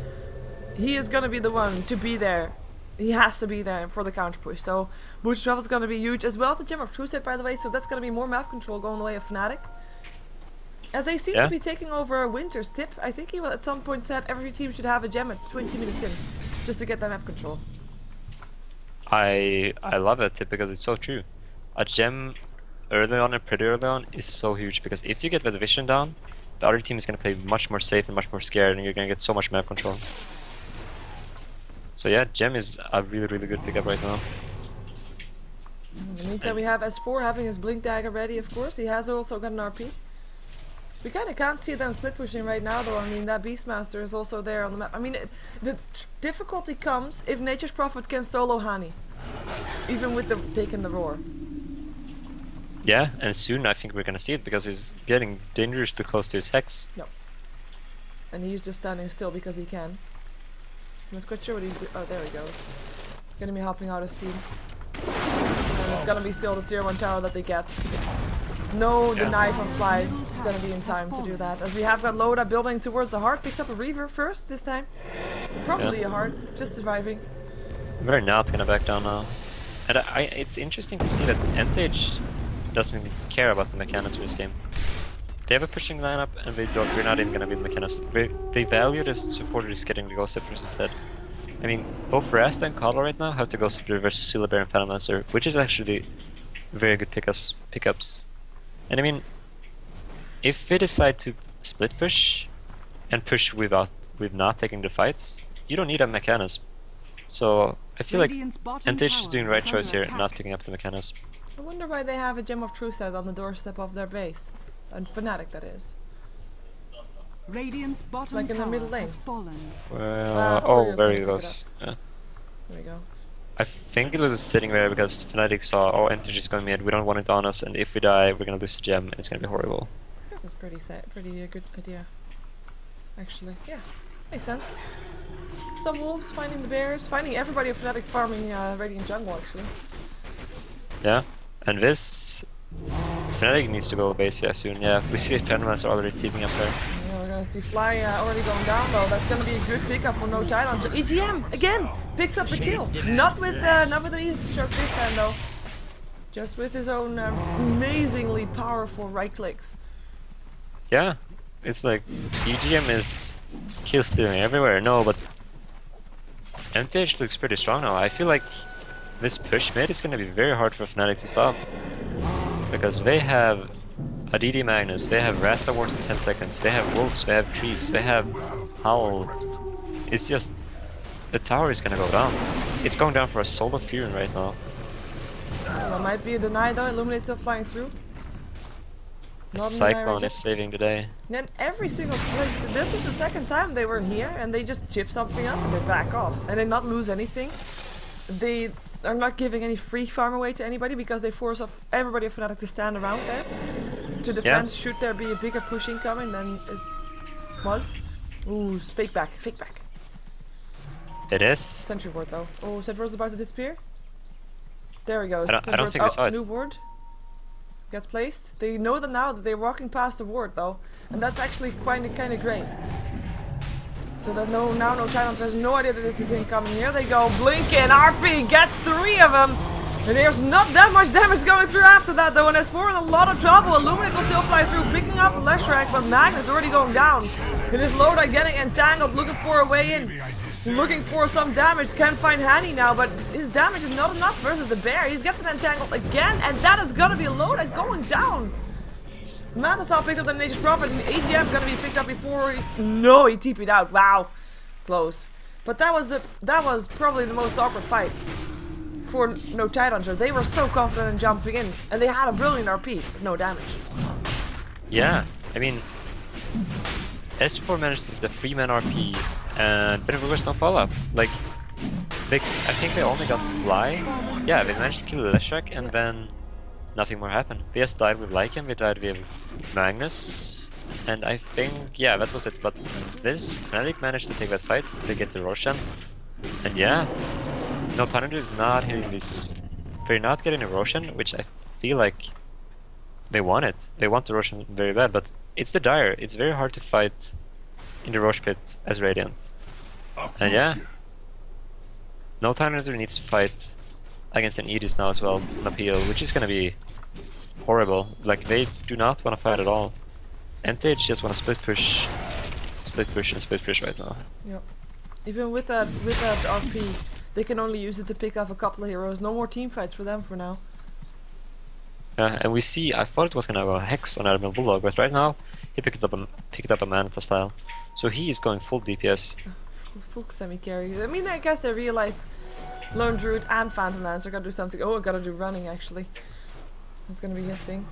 He is gonna be the one to be there. He has to be there for the counter push. So boost travel is gonna be huge, as well as the Gem of True Set, by the way. So that's gonna be more map control going the way of Fnatic. As they seem to be taking over Winter's tip. I think he at some point said every team should have a gem at 20 minutes in, just to get that map control. I love that tip because it's so true. A gem early on and pretty early on is so huge, because if you get the division down, the other team is going to play much more safe and much more scared, and you're going to get so much map control. So yeah, gem is a really, really good pickup right now. In the meantime, we have S4 having his Blink Dagger ready, of course. He has also got an RP. We kind of can't see them split pushing right now, though. I mean, that Beastmaster is also there on the map. I mean, the difficulty comes if Nature's Prophet can solo Hani, even with the taking the roar. Yeah, and soon I think we're gonna see it, because he's getting dangerously close to his Hex. Yep. And he's just standing still because he can. I'm not quite sure what he's doing. Oh, there he goes. Gonna be helping out his team. And it's gonna be still the tier 1 tower that they get. No, the knife on Fly is gonna be in time to do that. As we have got Loda building towards the heart, picks up a Reaver first this time. Probably a heart, just surviving. They're not gonna back down now. And it's interesting to see that NTH doesn't care about the mechanics of this game. They have a pushing lineup, and we're not even gonna build mechanics. They value the supporters getting the Ghost Scepters instead. I mean, both Rasta and Kala right now have the Ghost Scepter versus Syllabear and Phantom Lancer, which is actually very good pickups. And I mean, if they decide to split push and push without not taking the fights, you don't need a mechanism. So I feel like Radiant's bottom NTH is tower doing the right is choice under here, attack. not picking up the mechanism. I wonder why they have a Gem of Truth set on the doorstep of their base. And Fnatic, that is. Radiant's bottom Like in the tower middle lane. has fallen. Well, Warrior's oh, gonna very pick it close. Yeah. There we go. I think it was sitting there because Fnatic saw, oh, NTH is going mid, we don't want it on us, and if we die, we're gonna lose the gem, and it's gonna be horrible. This is pretty good idea. Actually, yeah. Makes sense. Some wolves finding the bears, finding everybody of Fnatic farming Radiant jungle actually. Yeah, and this Fnatic needs to go base here soon. Yeah, we see Fenris already teaming up there. Yeah, we're gonna see Fly already going down though. That's gonna be a good pickup for no Tidon. So EGM again picks up the kill. Not with an easy stroke this time though. Just with his own amazingly powerful right clicks. Yeah, it's like EGM is kill stealing everywhere. No, but NTH looks pretty strong now. I feel like this push mid is gonna be very hard for Fnatic to stop. Because they have a DD Magnus, they have Rasta Wars in 10 seconds, they have Wolves, they have Trees, they have Howl. It's just... the tower is gonna go down. It's going down for a solo Fury right now. That might be a deny though, Illuminate still flying through. And Cyclone is saving the day. Then every single like this is the second time they were here and they just chip something up and they back off. And they not lose anything. They are not giving any free farm away to anybody because they force off everybody of Fnatic to stand around there. To defend should there be a bigger push incoming than it was. Ooh, fake back, fake back. It is. Sentry ward though. Oh, Sentry ward's about to disappear. There we go. I don't think they saw it. New ward gets placed. They know that now that they're walking past the ward though, and that's actually kind of great. So that no Tidon has no idea that this is incoming. Here they go, blinking. RP gets 3 of them. And there's not that much damage going through after that though, and S4 in a lot of trouble. Illuminate will still fly through, picking up Leshrac, but Magnus already going down. It is Loda getting entangled, looking for a way in. Looking for some damage, can't find Hanny now, but his damage is not enough versus the bear. He gets entangled again, and that is gonna be Loda going down. Matasal picked up the Nature's Prophet, and AGM gonna be picked up before he... No, he TP'd out. Wow. Close. But that was probably the most awkward fight for no Tidehunter. They were so confident in jumping in, and they had a brilliant RP, but no damage. Yeah, I mean, S4 managed to get the 3-man RP, but there was no follow-up. Like, I think they only got Fly. Yeah, they managed to kill Leshrac, and then nothing more happened. VS died with Lycan, we died with Magnus, and I think, yeah, that was it. But this Fnatic managed to take that fight, they get the Roshan, and yeah, no, Tidehunter is not hitting this. They're not getting a Roshan, which I feel like they want it. They want the Roshan very bad, but it's the Dire. It's very hard to fight in the Rosh pit as Radiant. And yeah, no Tidehunter needs to fight against an Aegis now as well, an appeal, which is gonna be horrible. Like, they do not want to fight at all. NTH just want to split push and split push right now. Yep. Even with that RP, they can only use it to pick up a couple of heroes. No more team fights for them for now. And we see, I thought it was gonna go Hex on Admiral Bulldog, but right now he picked up a Manata style, so he is going full DPS. Full semi-carry. I mean, I guess they realize Lone Druid and Phantom Lance are gonna do something. Oh, I gotta do running actually. That's gonna be his thing.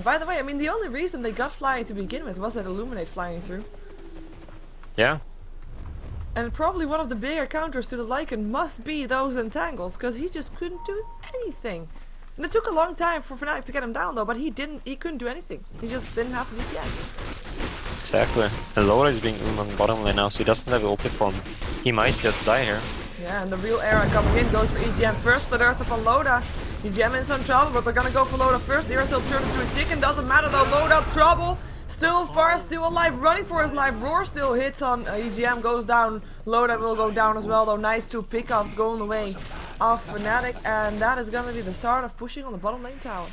By the way, I mean, the only reason they got flying to begin with was that Illuminate flying through. Yeah. And probably one of the bigger counters to the Lycan must be those entangles, because he just couldn't do anything. And it took a long time for Fnatic to get him down though, but he couldn't do anything. He just didn't have the DPS. Exactly. And Loda is being on bottom lane now, so he doesn't have ulti form. He might just die here. Yeah, and the real era coming in goes for EGM first, but Earth upon Loda. EGM in some trouble, but they're gonna go for Loda first. Era still turned into a chicken, doesn't matter though. Loda trouble. Still far, still alive, running for his life. Roar still hits on EGM, goes down. Loda will go down as well though. Nice 2 pickups going away of Fnatic, and that is gonna be the start of pushing on the bottom lane tower.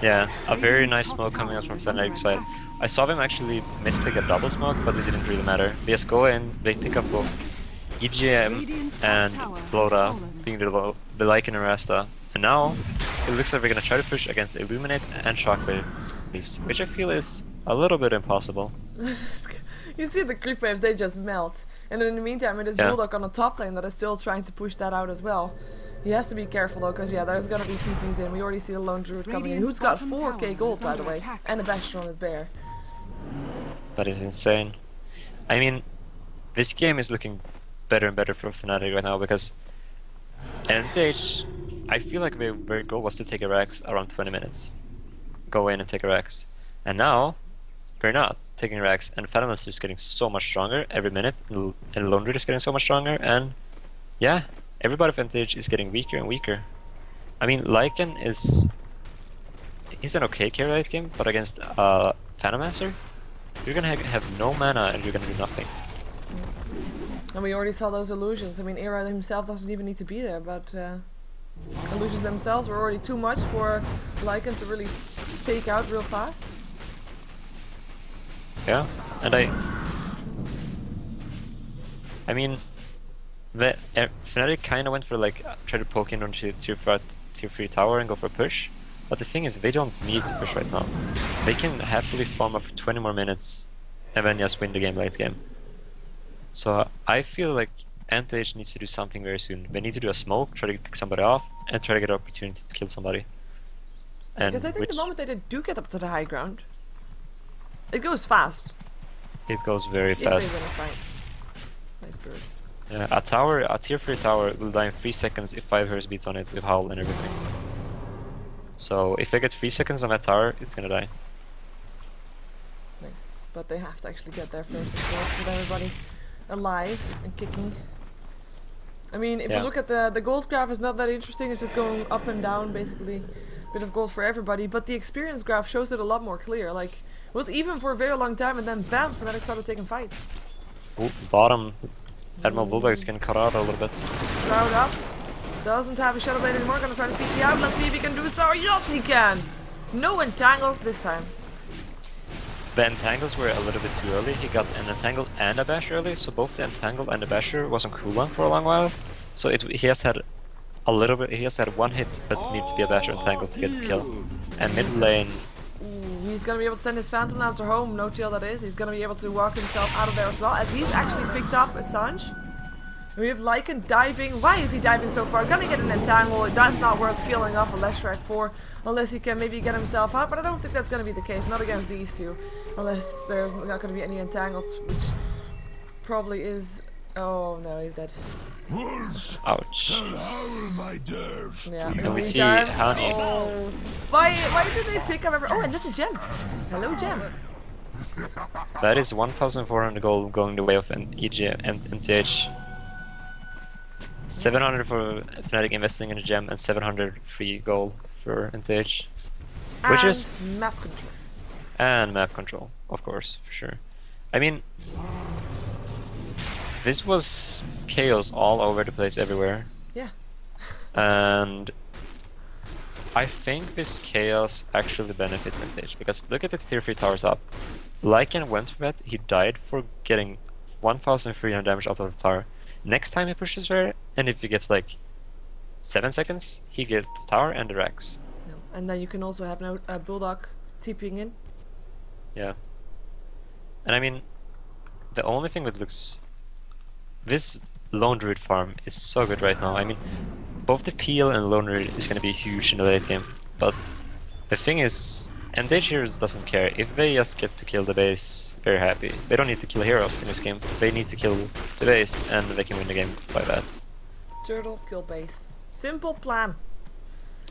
Yeah, a very nice smoke coming out from Fnatic's side. I saw them actually misclick a double smoke, but it didn't really matter. They just go in, they pick up both EGM and Loda, being the Lycan and Rasta. And now, it looks like we're gonna try to push against Illuminate and Shockwave, which I feel is a little bit impossible. You see the creep waves, they just melt. And in the meantime, it is Bulldog on the top lane that is still trying to push that out as well. He has to be careful though, because yeah, there's gonna be TPs in. We already see the lone druid coming in, who's got 4k gold by the way, and a bastion on his bear. That is insane. I mean, this game is looking better and better for Fnatic right now because NTH, I feel like their goal was to take a Rex around 20 minutes. Go in and take a Rex. And now, they're not taking Rex, and Phantom Master is getting so much stronger every minute, and Lone Druid is getting so much stronger, and yeah, everybody of NTH is getting weaker and weaker. I mean, Lycan he's an okay carry late game, but against Phantom Master, you're gonna have no mana and you're gonna do nothing. And we already saw those illusions. I mean, Era himself doesn't even need to be there, but illusions themselves were already too much for Lycan to really take out real fast. Yeah, and I mean, the Fnatic kind of went for like try to poke in on tier 3 tower and go for a push, but the thing is they don't need to push right now. They can happily farm up for 20 more minutes and then just win the game late game. So I feel like NTH needs to do something very soon. They need to do a smoke, try to pick somebody off, and try to get an opportunity to kill somebody. And because I think the moment they do get up to the high ground, it goes fast. It goes very fast. If they win a fight. Nice bird. Yeah, a tier 3 tower will die in 3 seconds if 5 Hers beats on it with Howl and everything. So if they get 3 seconds on that tower, it's gonna die. Nice. But they have to actually get there first, of course, with everybody alive and kicking. I mean, if you look at the gold graph, is not that interesting. It's just going up and down, basically. Bit of gold for everybody. But the experience graph shows it a lot more clear. Like, it was even for a very long time, and then bam, Fnatic started taking fights. Ooh, bottom. Admiral Bulldog is getting cut out a little bit. Crowd up. Doesn't have a Shadow Blade anymore. Gonna try to TP out. Let's see if he can do so. Yes, he can! No entangles this time. The entangles were a little bit too early. He got an entangle and a bash early, so both the entangle and the basher was on cooldown for a long while. So he has had a little bit. He has had one hit, but need to be a basher entangle to get the kill. And mid lane. Ooh, he's gonna be able to send his Phantom Lancer home. No tail that is. He's gonna be able to walk himself out of there as well, as he's actually picked up a Sanj. We have Lycan diving. Why is he diving so far? Gonna get an entangle. That's not worth killing off a Leshrac for, unless he can maybe get himself out. But I don't think that's gonna be the case. Not against these two, unless there's not gonna be any entangles, which probably is. Oh no, he's dead. Ouch. Yeah. And we see Honey. Oh. Why did they pick up every? Oh, and that's a gem. Hello, gem. That is 1,400 gold going the way of EG and NTH. 700 for Fnatic investing in a gem and 700 free gold for NTH. Which is map control. And map control, of course, for sure. I mean, this was chaos all over the place everywhere. Yeah. And I think this chaos actually benefits NTH, because look at the tier 3 tower top. Lycan went for that, he died for getting 1,300 damage out of the tower. Next time he pushes there, and if he gets like 7 seconds, he gets the tower and the Rex. Yeah. And then you can also have no Bulldog TPing in. Yeah. And I mean, the only thing that looks... This Lone Druid farm is so good right now. I mean, both the Peel and Lone Druid is going to be huge in the late game. But the thing is, NTH Heroes doesn't care. If they just get to kill the base, they're happy. They don't need to kill heroes in this game. They need to kill the base, and they can win the game by that. Turtle, kill base. Simple plan.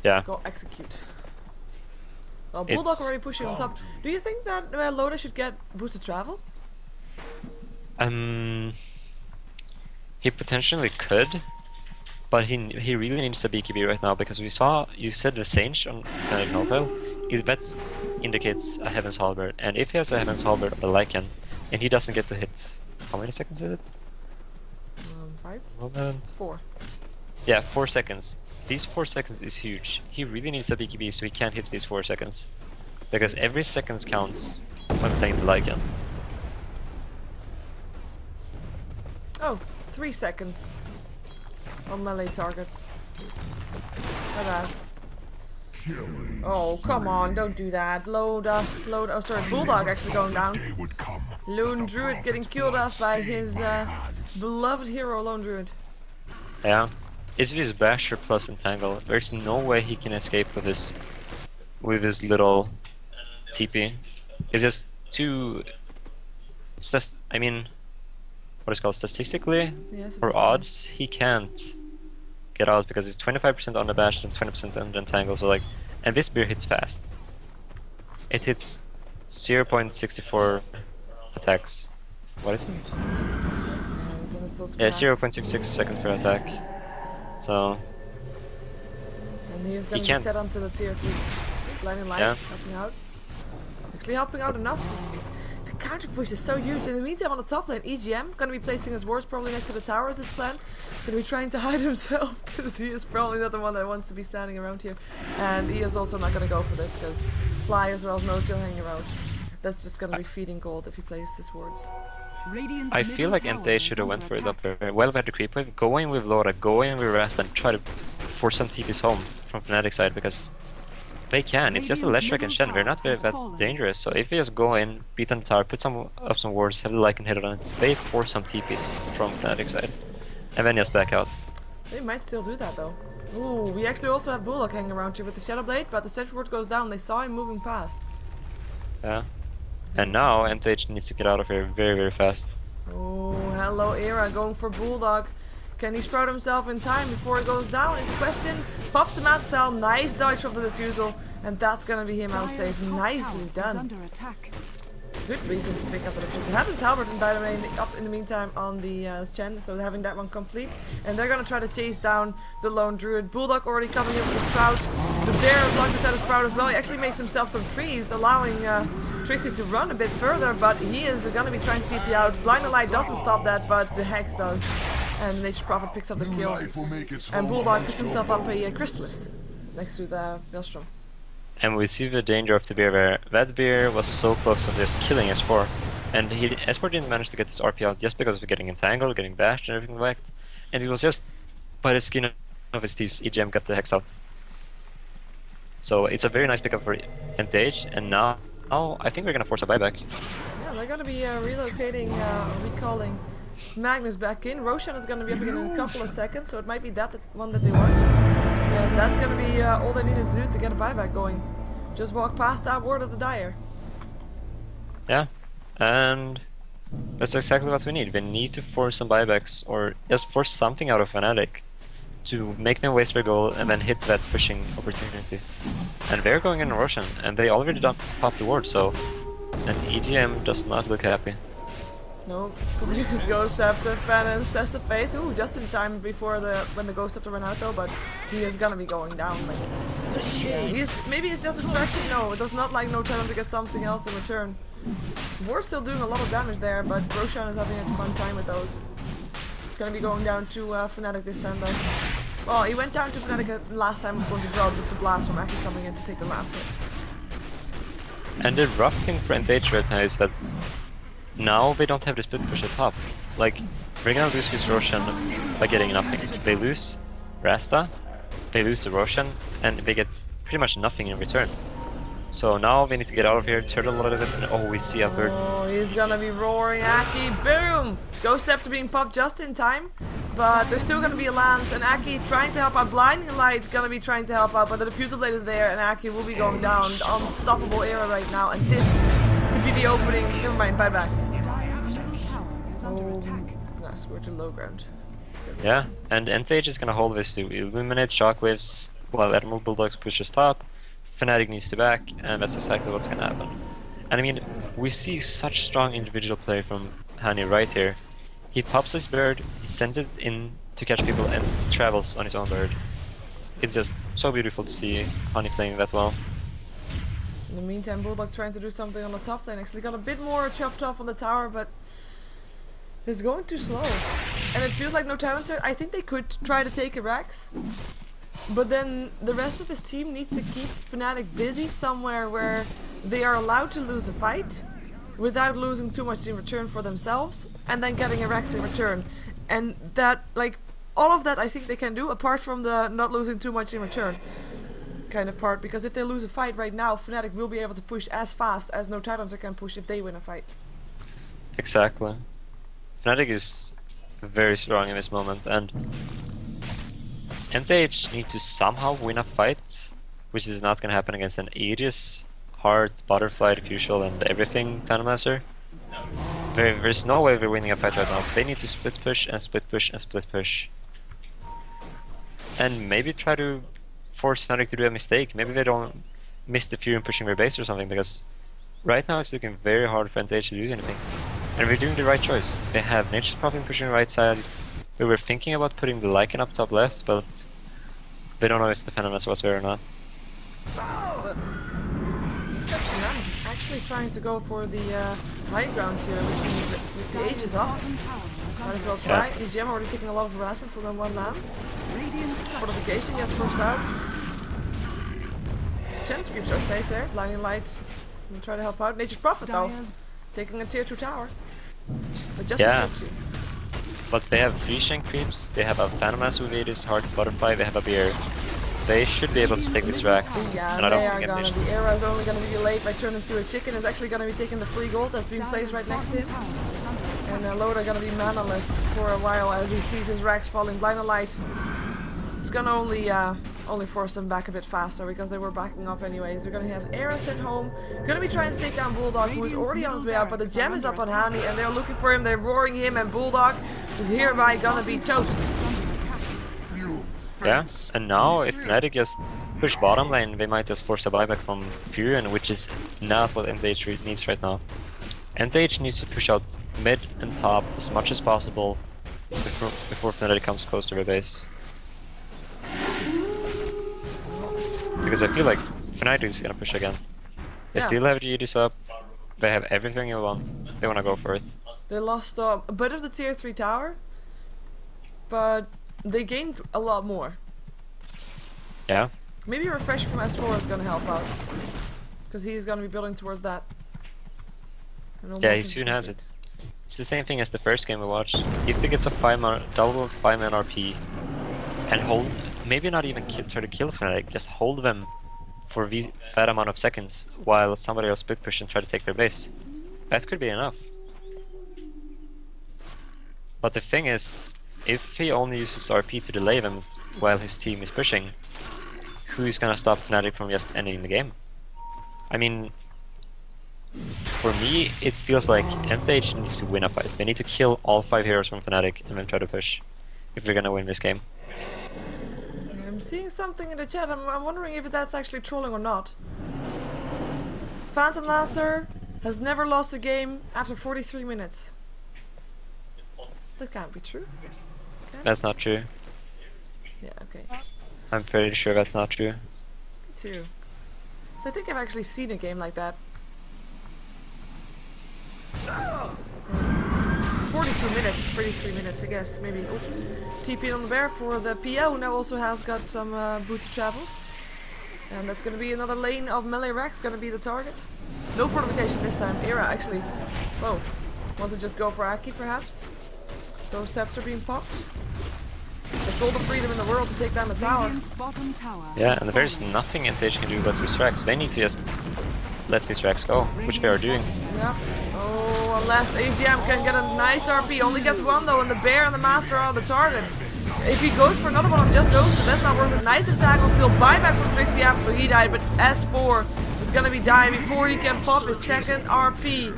Yeah. Go execute. Well, Bulldog already pushing on top. Do you think that Loda should get boosted travel? He potentially could, but he really needs a BKB right now, because we saw, you said the Sage on Fnatic Hotel, his bets indicates a Heaven's Halberd, and if he has a Heaven's Halberd on the Lycan, and he doesn't get to hit, how many seconds is it? 5? Moment. 4. Yeah, 4 seconds. These 4 seconds is huge. He really needs a BKB so he can't hit these 4 seconds, because every second counts when playing the Lycan. Oh, 3 seconds on melee targets. Ta-da. Oh, come on, don't do that. Oh, sorry, Bulldog actually going down. Lone Druid getting killed off by his beloved hero, Lone Druid. Yeah. It's his Basher plus Entangle. There's no way he can escape with his little TP. It's just too... I mean, what is it called? Statistically, Yes, or odds, he can't get out because it's 25% on the Bash and 20% on the Entangle. So like, and this beer hits fast. It hits 0.64 attacks. What is it? Yeah, 0.66 seconds per attack. So... And he is going to be set onto the tier 3. Blinding Light, helping out. Actually helping out enough. The counter push is so huge. In the meantime, on the top lane, EGM going to be placing his wards probably next to the tower as his plan. Going to be trying to hide himself because he is probably not the one that wants to be standing around here. And he is also not going to go for this because Fly as well as Moto hanging around. That's just going to be feeding gold if he plays his wards. I feel like NTH should have went for it up very well with the creep wave, going with Laura, going with Rasta and try to force some TPs home from Fnatic side because they can. It's just a Leshrac and Shen, they're not very that dangerous. So if we just go in, beat on the tower, put up some wards, have the Lycan hit on it, they force some TPs from Fnatic side. And then just back out. They might still do that though. Ooh, we actually also have Bullock hanging around here with the Shadow Blade, but the Sentry Ward goes down, they saw him moving past. Yeah. And now NTH needs to get out of here very, very fast. Oh, hello Era going for Bulldog. Can he sprout himself in time before he goes down is the question. Pops the mat style, nice dodge of the refusal, and that's gonna be him out safe. Nicely done. Good reason to pick up the refusal. Have his Halberd and Dynamite up in the meantime on the Chen, so having that one complete. And they're gonna try to chase down the Lone Druid. Bulldog already coming in with the Sprout. The Bear is locked inside a Sprout as well. He actually makes himself some trees, allowing Trixie to run a bit further, but he is gonna be trying to TP out. Blinding Light doesn't stop that, but the Hex does. And Nature's Prophet picks up the kill. And Bulldog picks himself up a Chrysalis next to the Maelstrom. And we see the danger of the beer where that beer was so close to just killing S4. And S4 didn't manage to get his RP out just because of getting entangled, getting bashed and everything like that. And it was just by the skin of his teeth, EGM got the Hex out. So it's a very nice pickup for NTH, and now I think we're gonna force a buyback. Yeah, they're gonna be relocating, recalling Magnus back in. Roshan is gonna be up again in a couple of seconds, so it might be that one that they want. And that's gonna be all they needed to do to get a buyback going. Just walk past that ward of the Dire. Yeah, and that's exactly what we need. We need to force some buybacks, or just force something out of Fnatic to make them waste their goal and then hit that pushing opportunity. And they're going in Roshan, and they already popped the ward, so... And EGM does not look happy. No, his Ghost Scepter, Fan and Cess of Faith. Ooh, just in time before when the Ghost Scepter ran out though, but he is gonna be going down. Like, yeah, maybe it's just a distraction. No, it does not like no time to get something else in return. We're still doing a lot of damage there, but Roshan is having a fun time with those. It's gonna be going down to Fnatic this time though. Well, he went down to Fnatic last time of course as well, just to blast from actually coming in to take the last hit. And the rough thing for NTH right now is that now they don't have the split push at top. Like, they're gonna lose this Roshan by getting nothing. They lose Rasta, they lose the Roshan, and they get pretty much nothing in return. So now we need to get out of here, turtle a little bit, and oh, we see a bird. Oh, he's gonna be roaring Aki, boom! Ghost Scepter being popped just in time, but there's still gonna be a Lance, and Aki trying to help out. Blinding Light gonna be trying to help out, but the Diffusal Blade is there, and Aki will be going down. Unstoppable Era right now, and this could be the opening. Never mind, bye back. Oh, nice, we're to low ground. Yeah, and NTH is gonna hold this to eliminate shockwaves while Admiral Bulldogs pushes top. Fnatic needs to back, and that's exactly what's gonna happen. And I mean, we see such strong individual play from Hani right here. He pops his bird, he sends it in to catch people, and travels on his own bird. It's just so beautiful to see Hani playing that well. In the meantime, Bulldog trying to do something on the top lane. Actually got a bit more chopped off on the tower, but it's going too slow. And it feels like no Talenter. I think they could try to take a Rax, but then the rest of his team needs to keep Fnatic busy somewhere where they are allowed to lose a fight without losing too much in return for themselves, and then getting a Rax in return. And that, like, all of that I think they can do, apart from the not losing too much in return. kind of part, because if they lose a fight right now, Fnatic will be able to push as fast as no Tidehunter can push if they win a fight. Exactly. Fnatic is very strong in this moment, and NTH need to somehow win a fight, which is not going to happen against an Aegis, Heart, Butterfly, Diffusal, and everything Phantom Master. There's no way they're winning a fight right now, so they need to split push and split push and split push. And maybe try to force Fnatic to do a mistake. Maybe they don't miss the Fury in pushing their base or something, because right now it's looking very hard for NTH to do anything. And they're doing the right choice. They have Nature's Prophet pushing the right side. We were thinking about putting the Lycan up top left, but they don't know if the Phantom Master was there or not. Actually trying to go for the high ground here, which means that with the Aegis up, might as well try. EGM already taking a lot of harassment for when one lands. Fortification, yes, first out. Chance creeps are safe there. Blinding Light will try to help out. Nature's Prophet though, taking a tier 2 tower. But just a tier 2. But they have 3 Shank creeps, they have a Phantom Master with Aegis, Heart, Butterfly, they have a Bear. They should be able to take these racks. Yeah, and I don't they think are gonna be. Era is only gonna be delayed by turning into a chicken. Is actually gonna be taking the free gold that's being placed right next to him. And Loda gonna be manaless for a while as he sees his racks falling. Blind Light. It's gonna only force them back a bit faster because they were backing off anyways. We're gonna have Era sent home. Gonna be trying to take down Bulldog, who is already on his way out, but the gem is up on Hani and they're looking for him. They're roaring him, and Bulldog is hereby gonna be toast. Yeah, and now if Fnatic just push bottom lane, they might just force a buyback from Furion, which is not what NTH needs right now. NTH needs to push out mid and top as much as possible before Fnatic comes close to their base. Because I feel like Fnatic is gonna push again. They still have the Aegis up, they have everything you want, they wanna go for it. They lost a bit of the tier 3 tower, but they gained a lot more. Yeah. Maybe a refresh from S4 is gonna help out, because he's gonna be building towards that. Yeah, he soon has it. It's the same thing as the first game we watched. If he gets a double 5-man RP and hold, maybe not even try to kill Fnatic, just hold them for that amount of seconds while somebody else split push and try to take their base. That could be enough. But the thing is, if he only uses RP to delay them while his team is pushing, who's gonna stop Fnatic from just ending the game? I mean, for me, it feels like NTH needs to win a fight. They need to kill all 5 heroes from Fnatic and then try to push if they're gonna win this game. I'm seeing something in the chat. I'm wondering if that's actually trolling or not. Phantom Lancer has never lost a game after 43 minutes. That can't be true. That's not true. Yeah, okay. I'm pretty sure that's not true. Me too. So I think I've actually seen a game like that. 42 minutes, 33 minutes I guess, maybe. Oh. TP on the bear for the PO, who now also has got some booty travels. And that's gonna be another lane of melee racks, gonna be the target. No fortification this time. Era actually. Whoa. Was it just go for Aki perhaps? Those scepter being popped. It's all the freedom in the world to take down the tower. Yeah, and there's nothing NTH can do but these racks. They need to just let these racks go, which they are doing. Yeah. Oh, unless AGM can get a nice RP. Only gets one though, and the bear and the master are the target. If he goes for another one on just those, that's not worth it. Nice attack will still buyback from Trixie after he died, but S4 is gonna be dying before he can pop his second RP.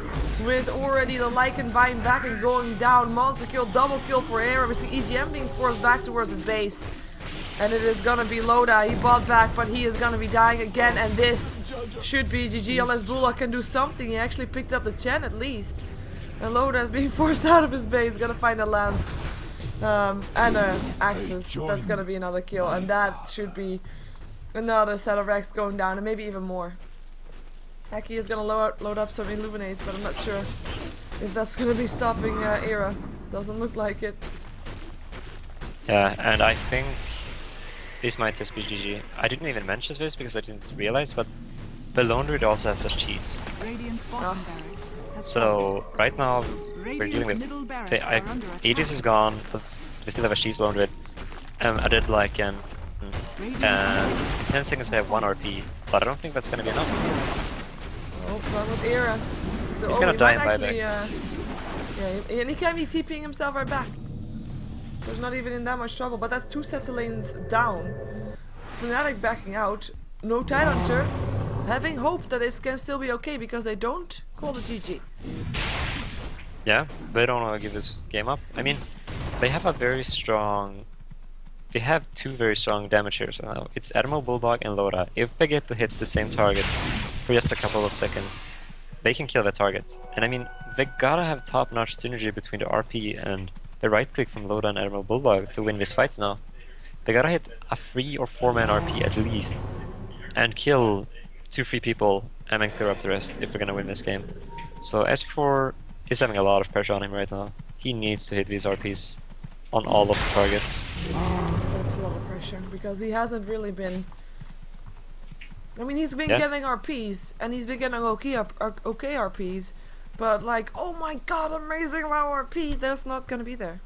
With already the Lycan buying back and going down. Monster kill, double kill for Era. We see EGM being forced back towards his base. And it is gonna be Loda. He bought back, but he is gonna be dying again. And this should be GG unless Bulldog can do something. He actually picked up the Chen at least. And Loda is being forced out of his base. Gonna find a lance. And a Axis. That's gonna be another kill. And that should be another set of racks going down. And maybe even more. Aki is gonna load up some Illuminates, but I'm not sure if that's gonna be stopping Era. Doesn't look like it. Yeah, and I think this might just be GG. I didn't even mention this because I didn't realize, but the Lone Druid also has a cheese. So right now we're dealing with Aegis is gone, but we still have a cheese Lone Druid. I did like an 10 seconds we have 1 RP, but I don't think that's gonna be enough. Oh, not with Era. So, He's gonna he die might in actually, buyback. yeah, and he can be TPing himself right back. So he's not even in that much trouble, but that's 2 sets of lanes down. Fnatic backing out. No Tidehunter. Having hope that this can still be okay because they don't call the GG. Yeah, they don't want to give this game up. I mean, they have a very strong... They have 2 very strong damage here now. It's Admiral Bulldog and Loda. If they get to hit the same target for just a couple of seconds, they can kill the target. And I mean, they gotta have top-notch synergy between the RP and the right-click from Loda and Admiral Bulldog to win these fights now. They gotta hit a 3 or 4-man RP at least, and kill 2-3 people and then clear up the rest if we're gonna win this game. So S4 is having a lot of pressure on him right now. He needs to hit these RPs on all of the targets. That's a lot of pressure because he hasn't really been... I mean, he's been Yeah. getting RPs and he's been getting okay RPs, but like, oh my god, amazing wow RP, that's not gonna be there.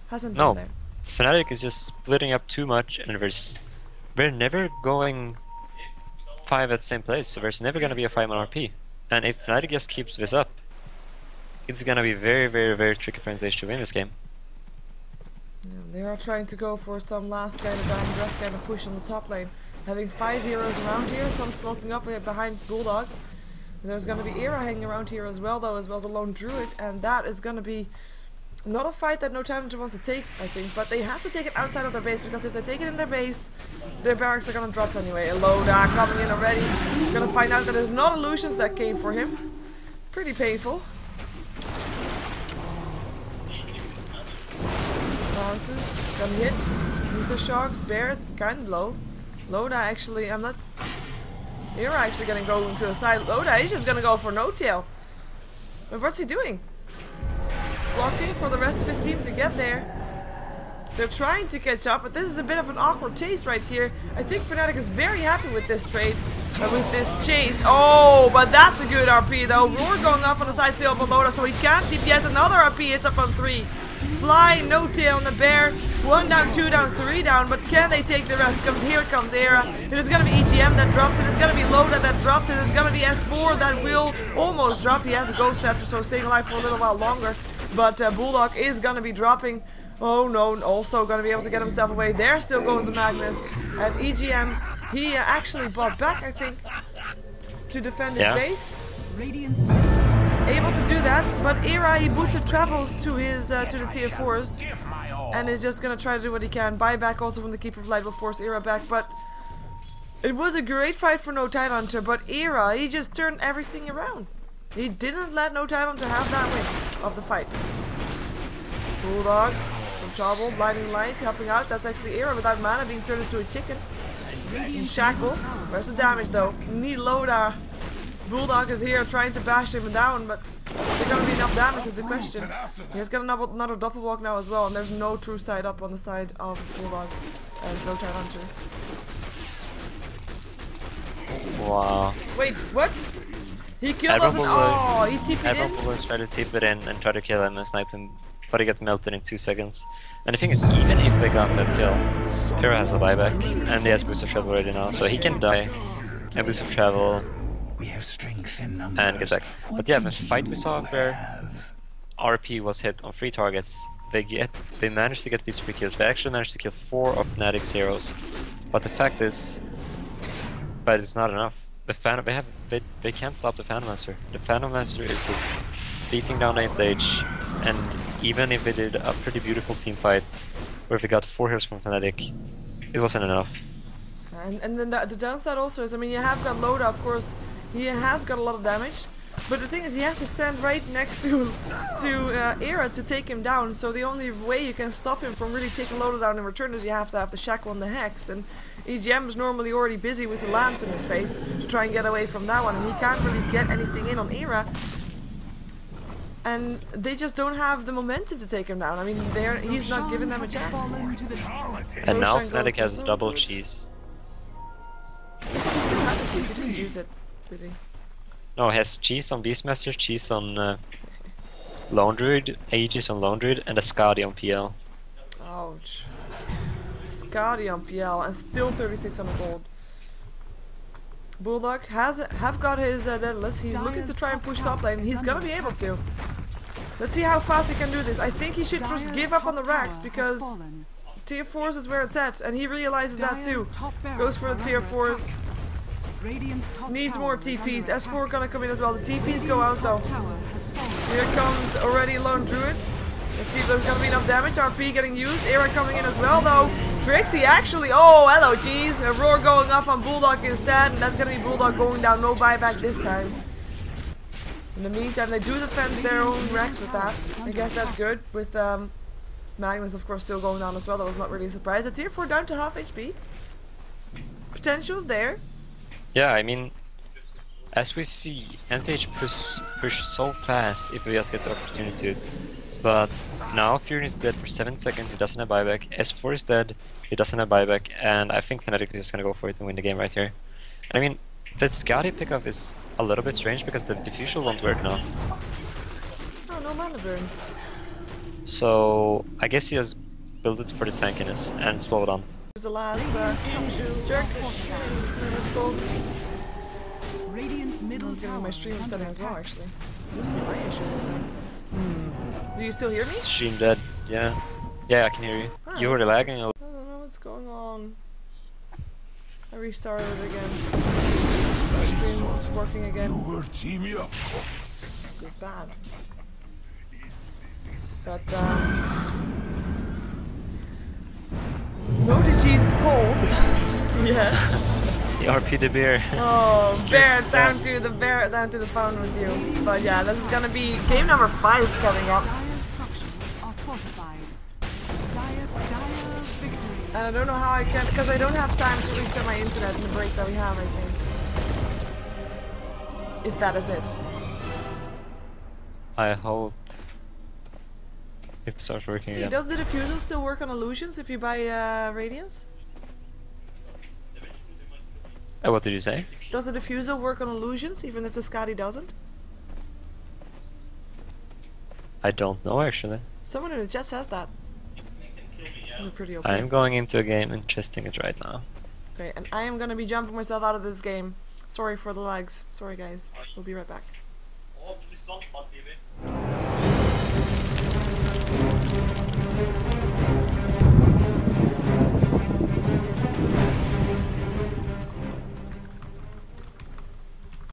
Hasn't been No, there. Fnatic is just splitting up too much and we're never going 5 at the same place, so there's never gonna be a 5-man RP. And if Fnatic just keeps this up, it's gonna be very, very, very tricky for NTH to win this game. Yeah, they are trying to go for some last guy to dying breath kind of push on the top lane. Having 5 heroes around here, some smoking up behind Bulldog. There's gonna be Era hanging around here as well though, as well as a lone druid, and that is gonna be not a fight that No Tidehunter wants to take, I think, but they have to take it outside of their base, because if they take it in their base, their barracks are gonna drop anyway. Loda coming in already. Gonna find out that there's not a Lucius that came for him. Pretty painful. Bounces, gonna hit. Ether Shocks, Barret, kind of low. Loda actually, I'm not... You're actually gonna go to the side. Loda is just gonna go for no tail. But what's he doing? Blocking for the rest of his team to get there. They're trying to catch up, but this is a bit of an awkward chase right here. I think Fnatic is very happy with this trade, with this chase. Oh, but that's a good RP though. Roar going up on the side still of Loda, so he can't DPS another RP. It's up on 3. Fly, no tail on the bear. 1 down, 2 down, 3 down, but can they take the rest? Here comes Era. It is gonna be EGM that drops it. It's gonna be Loda that drops it. It's gonna be S4 that will almost drop. He has a Ghost Scepter, so staying alive for a little while longer. But Bulldog is gonna be dropping. Oh no, also gonna be able to get himself away. There still goes the Magnus. And EGM, he actually bought back, I think, to defend his base. Radiant's Able to do that, but Era, he booted travels to his to the tier 4s and is just gonna try to do what he can. Buyback also from the Keeper of Light will force Era back, but it was a great fight for No Tidehunter, but Era, he just turned everything around. He didn't let No Tidehunter have that win of the fight. Bulldog, some trouble, Blinding Light helping out. That's actually Era without mana being turned into a chicken. In shackles. Where's the damage though? Need Loda. Bulldog is here trying to bash him down, but is there gonna be enough damage is the question. He has got another double walk now as well, and there's no true side up on the side of Bulldog and No Tidehunter. Wow. Wait, what? He killed us. Oh, he TP'd in. Admiral was trying to tip it in and try to kill him and snipe him, but he got melted in 2 seconds. And the thing is, even if they got that kill, Hero has a buyback, and he has boost of travel already now, so he can die and boost of travel We have strength in numbers. and get back. But yeah, the fight we saw where RP was hit on 3 targets, they managed to get these 3 kills. They actually managed to kill 4 of Fnatic's heroes. But the fact is, but it's not enough. They can't stop the Phantom Master. The Phantom Master is just beating down the NTH, and even if they did a pretty beautiful team fight where they got 4 heroes from Fnatic, it wasn't enough. And then the downside also is, I mean, you have got Loda, of course, he has got a lot of damage, but the thing is, he has to stand right next to Era to take him down, so the only way you can stop him from really taking Loda down in return is you have to have the Shackle and the Hex, and EGM is normally already busy with the Lance in his face to try and get away from that one, and he can't really get anything in on Era. And they just don't have the momentum to take him down. I mean, he's not giving them a chance. And now Roshan Fnatic goes has to double Lord. cheese. He still had the cheese, he didn't use it, did he? No, he has cheese on Beastmaster, cheese on Lone Druid, Aegis on Lone Druid, and a Skadi on PL. Ouch. Skadi on PL and still 36 on the gold. Bulldog have got his Daedalus. He's looking to try and push top lane. He's gonna be able to. Let's see how fast he can do this. I think he should just give up on the racks because tier 4s is where it's at, and he realizes that too. Goes for the tier 4s. Needs more TPs. S4 gonna come in as well. The TPs go out though. Here comes already Lone Druid. Let's see if there's gonna be enough damage. RP getting used. Era coming in as well though. Trixie actually. Oh, hello, jeez. A roar going off on Bulldog instead, and that's gonna be Bulldog going down. No buyback this time. In the meantime, they do defend their own racks with that. I guess that's good. With Magnus, of course, still going down as well. That was not really a surprise. A tier 4 down to half HP. Potential's there. Yeah, I mean, as we see, NTH push so fast if we just get the opportunity to. But now Fury is dead for 7 seconds, he doesn't have buyback. S4 is dead, he doesn't have buyback, and I think Fnatic is just gonna go for it and win the game right here. And I mean, the Scotty pickup is a little bit strange because the diffusal won't work now. Oh, no mana burns. So I guess he has built it for the tankiness and slow down. Here's the last jerk. Let's go. I'm giving my stream setting as well, actually. This is my issue this time. Do you still hear me? Stream dead, yeah. Yeah, I can hear you. Ah, You were lagging. I don't know what's going on. I restarted it again. My stream was working again. This is bad. But no DG's cold. Yeah. The RP the bear. Oh, bear down to the phone with you. But yeah, this is gonna be game number 5 coming up. And I don't know how I can, because I don't have time to restart my internet in the break that we have, I think. If that is it. I hope it starts working again. Does the diffusal still work on illusions if you buy Radiance? What did you say? Does the diffusal work on illusions even if the Scotty doesn't? I don't know actually. Someone in the chat says that. We're pretty okay. I am going into a game and testing it right now. Okay, and I am gonna be jumping myself out of this game. Sorry for the lags. Sorry guys. We'll be right back.